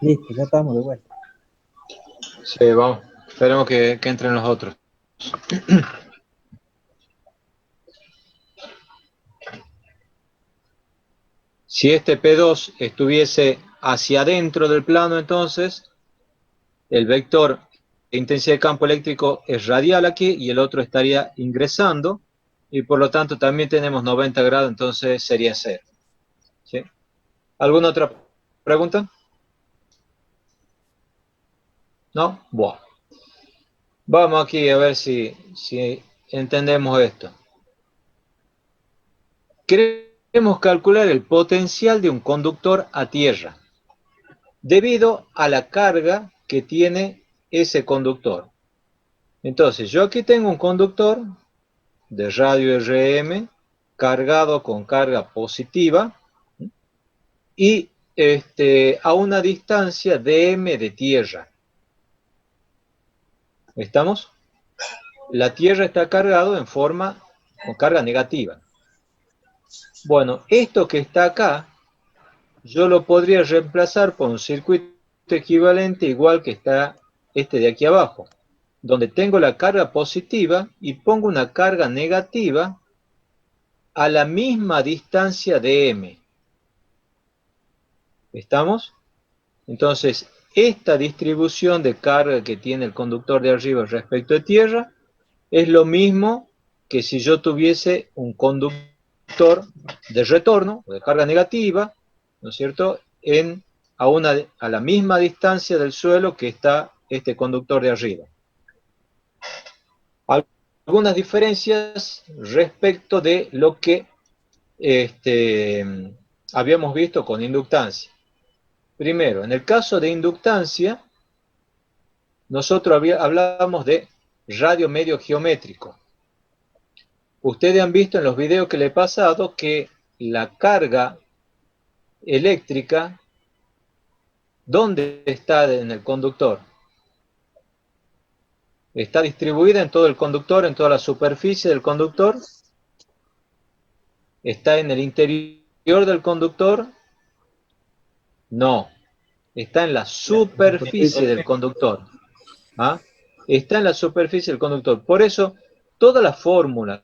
Listo, ya estamos de vuelta. Sí, vamos. Esperemos que entren los otros. Si este P2 estuviese hacia adentro del plano, entonces el vector de intensidad de campo eléctrico es radial aquí y el otro estaría ingresando y por lo tanto también tenemos 90 grados, entonces sería 0. ¿Sí? ¿Alguna otra pregunta? ¿No? Bueno. Vamos aquí a ver si entendemos esto. Queremos calcular el potencial de un conductor a tierra debido a la carga que tiene ese conductor. Entonces, yo aquí tengo un conductor de radio RM cargado con carga positiva y a una distancia dm de tierra. ¿Estamos? La tierra está cargado en forma con carga negativa. Bueno, esto que está acá, yo lo podría reemplazar por un circuito equivalente igual que está este de aquí abajo, donde tengo la carga positiva y pongo una carga negativa a la misma distancia de m. ¿Estamos? Entonces, esta distribución de carga que tiene el conductor de arriba respecto de tierra es lo mismo que si yo tuviese un conductor de retorno, o de carga negativa, ¿no es cierto?, a la misma distancia del suelo que está este conductor de arriba. Algunas diferencias respecto de lo que habíamos visto con inductancia. Primero, en el caso de inductancia, nosotros hablábamos de radio medio geométrico. Ustedes han visto en los videos que les he pasado que la carga eléctrica, ¿dónde está en el conductor? ¿Está distribuida en todo el conductor, en toda la superficie del conductor? ¿Está en el interior del conductor? No. Está en la superficie del conductor. ¿Ah? Está en la superficie del conductor. Por eso, todas las fórmulas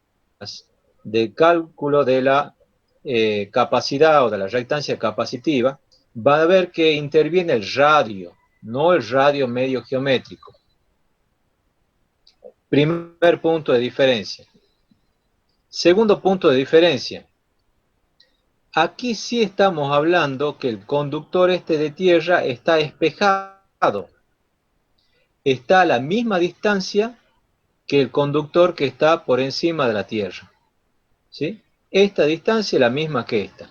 de cálculo de la capacidad o de la reactancia capacitiva, va a ver que interviene el radio, no el radio medio geométrico. Primer punto de diferencia. Segundo punto de diferencia. Aquí sí estamos hablando que el conductor de tierra está espejado. Está a la misma distancia que el conductor que está por encima de la tierra. ¿Sí? Esta distancia es la misma que esta.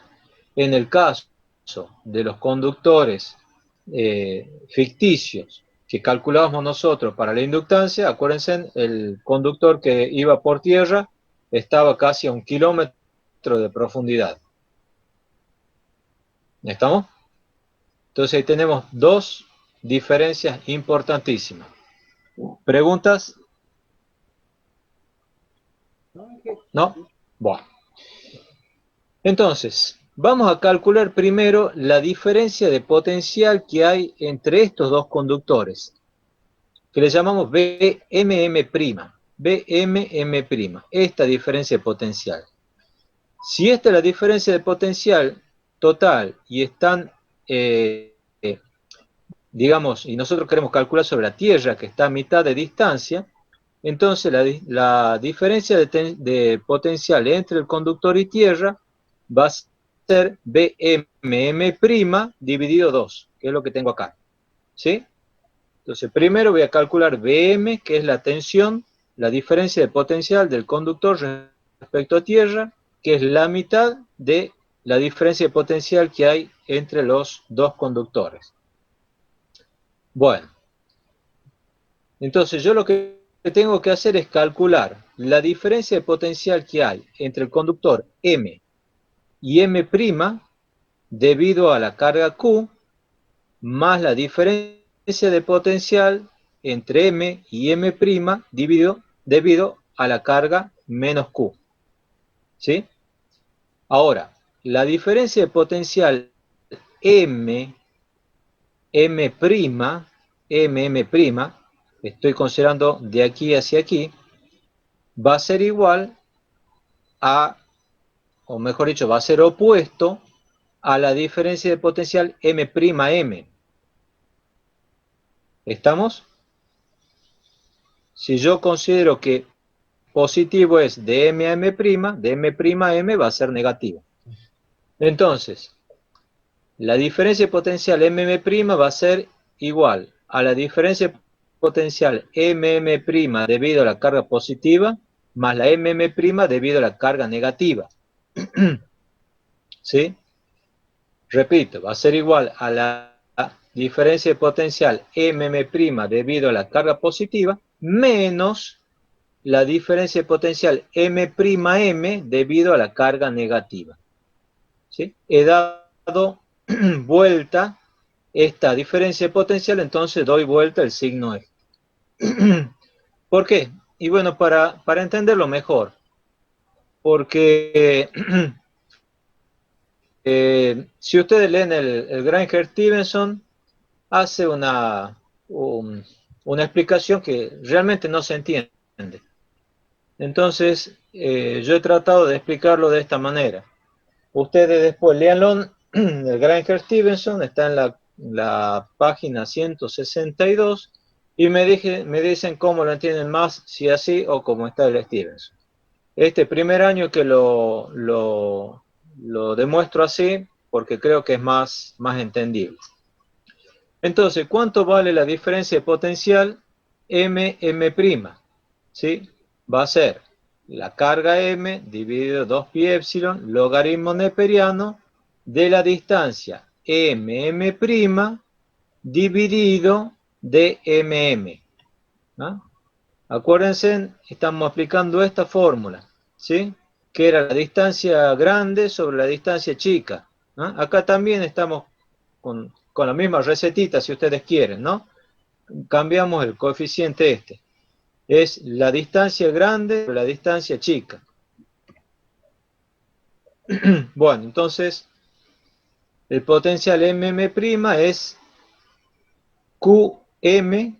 En el caso de los conductores ficticios que calculábamos nosotros para la inductancia, acuérdense, el conductor que iba por tierra estaba casi a 1 kilómetro de profundidad. ¿Estamos? Entonces ahí tenemos dos diferencias importantísimas. ¿Preguntas? ¿No? Bueno. Entonces, vamos a calcular primero la diferencia de potencial que hay entre estos dos conductores, que le llamamos BMM'. BMM', esta diferencia de potencial. Si esta es la diferencia de potencial total y están, digamos, y nosotros queremos calcular sobre la Tierra que está a mitad de distancia, entonces la diferencia de potencial entre el conductor y Tierra va a ser BMM' dividido 2, que es lo que tengo acá. ¿Sí? Entonces primero voy a calcular BM, que es la tensión, la diferencia de potencial del conductor respecto a Tierra, que es la mitad de la diferencia de potencial que hay entre los dos conductores. Bueno, entonces yo lo que tengo que hacer es calcular la diferencia de potencial que hay entre el conductor M y M' debido a la carga Q, más la diferencia de potencial entre M y M' debido a la carga menos Q. ¿Sí? Ahora, la diferencia de potencial M, estoy considerando de aquí hacia aquí, va a ser igual a, o mejor dicho, va a ser opuesto a la diferencia de potencial M'. ¿Estamos? Si yo considero que positivo es de M a M', de M' a M va a ser negativo. Entonces, la diferencia de potencial M' va a ser igual a la diferencia de potencial M' debido a la carga positiva más la M' debido a la carga negativa. ¿Sí? Repito, va a ser igual a la diferencia de potencial M' debido a la carga positiva menos la diferencia de potencial M' debido a la carga negativa. ¿Sí? He dado vuelta esta diferencia de potencial, entonces doy vuelta el signo E. ¿Por qué? Y bueno, para entenderlo mejor, porque si ustedes leen el Granger-Stevenson, hace una explicación que realmente no se entiende. Entonces, yo he tratado de explicarlo de esta manera. Ustedes después léanlo, el Granger-Stevenson está en la página 162 y me dicen cómo lo entienden más, si así o como está el Stevenson. Este primer año que lo demuestro así porque creo que es más entendible. Entonces, ¿cuánto vale la diferencia de potencial M'? ¿Sí? Va a ser la carga M dividido 2pi epsilon logaritmo neperiano de la distancia M' dividido de MM. ¿No? Acuérdense, estamos aplicando esta fórmula, ¿sí? Que era la distancia grande sobre la distancia chica. ¿No? Acá también estamos con la misma recetita, si ustedes quieren, ¿no? Cambiamos el coeficiente este. Es la distancia grande sobre la distancia chica. Bueno, entonces, el potencial M' es Qm,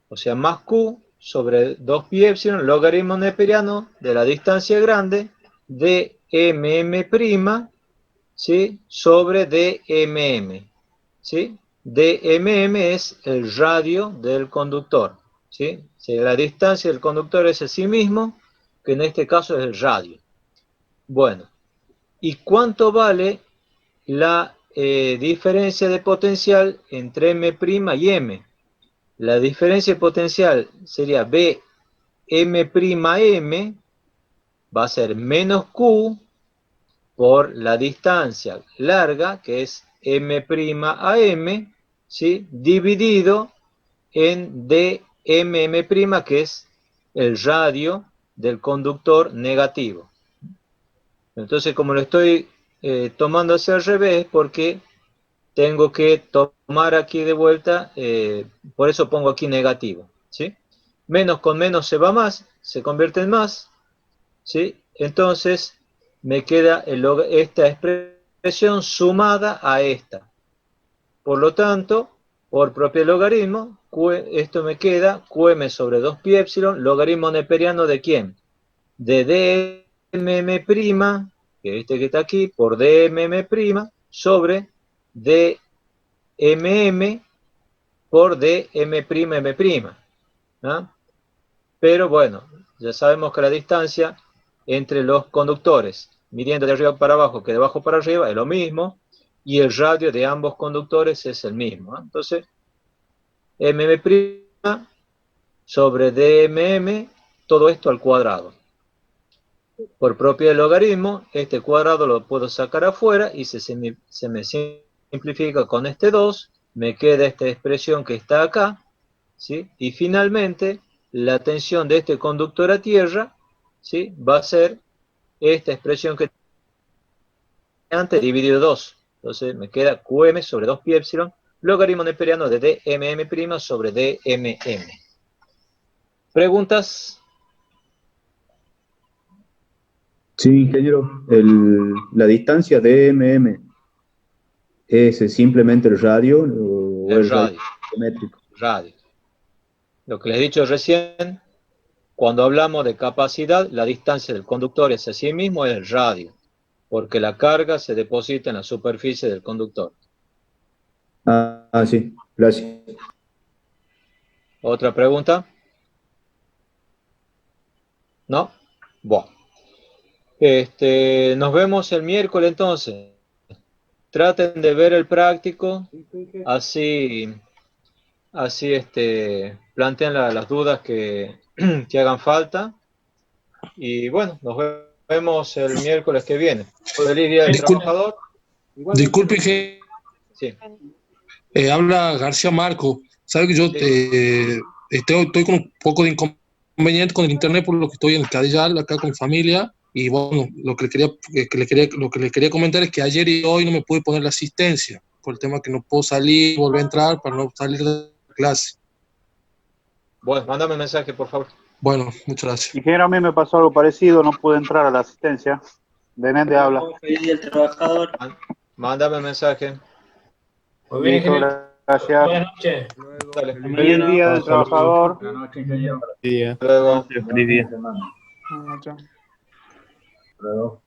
o sea, más Q sobre 2pi epsilon logaritmo neperiano de la distancia grande de MM', ¿sí? Sobre dmm. ¿Sí? dmm es el radio del conductor. ¿Sí? Si la distancia del conductor es a sí mismo, que en este caso es el radio. Bueno, ¿y cuánto vale la diferencia de potencial entre M' y M? La diferencia de potencial sería B'M', va a ser menos Q por la distancia larga, que es M' a M, ¿sí? Dividido en dmm', que es el radio del conductor negativo. Entonces, como lo estoy tomando hacia el revés, porque tengo que tomar aquí de vuelta, por eso pongo aquí negativo, ¿sí? Menos con menos se va más, se convierte en más, ¿sí? Entonces, me queda esta expresión sumada a esta. Por lo tanto, por propio logaritmo, esto me queda Qm sobre 2pi epsilon, logaritmo neperiano ¿de quién? De dmm', que es este que está aquí, por dmm' sobre dmm por dm', ¿no? Pero bueno, ya sabemos que la distancia entre los conductores, midiendo de arriba para abajo que de abajo para arriba, es lo mismo, y el radio de ambos conductores es el mismo, ¿no? Entonces, m' sobre dmm, todo esto al cuadrado. Por propiedad del logaritmo, este cuadrado lo puedo sacar afuera y se me simplifica con este 2, me queda esta expresión que está acá, ¿sí? Y finalmente, la tensión de este conductor a tierra, ¿sí? Va a ser esta expresión que antes dividido 2. Entonces me queda Qm sobre 2pi epsilon logaritmo neperiano de dmm' sobre dmm. ¿Preguntas? Sí, ingeniero, la distancia de ¿es simplemente el radio o El el radio radio. geométrico? Radio. Lo que les he dicho recién, cuando hablamos de capacidad, la distancia del conductor hacia sí mismo es el radio, porque la carga se deposita en la superficie del conductor. Sí, gracias. ¿Otra pregunta? ¿No? Bueno. Nos vemos el miércoles entonces. Traten de ver el práctico, así plantean las dudas que hagan falta. Y bueno, nos vemos el miércoles que viene. Feliz Día del Trabajador. Disculpe que Sí. habla García Marco. Sabe que yo estoy con un poco de inconveniente con el internet por lo que estoy en el Cadillal, acá con mi familia. Y bueno, lo que le quería comentar es que ayer y hoy no me pude poner la asistencia por el tema que no puedo salir, volver a entrar para no salir de clase. Bueno, mándame un mensaje, por favor. Bueno, muchas gracias. Ingeniero, a mí me pasó algo parecido, no pude entrar a la asistencia. Denende habla. Feliz Día del Trabajador. Mándame un mensaje. Muy bien, Listo, ingeniero. gracias. Buenas noches. Dale. Feliz Día del Trabajador. Buenas noches, ingeniero. Luego. Feliz día. Luego.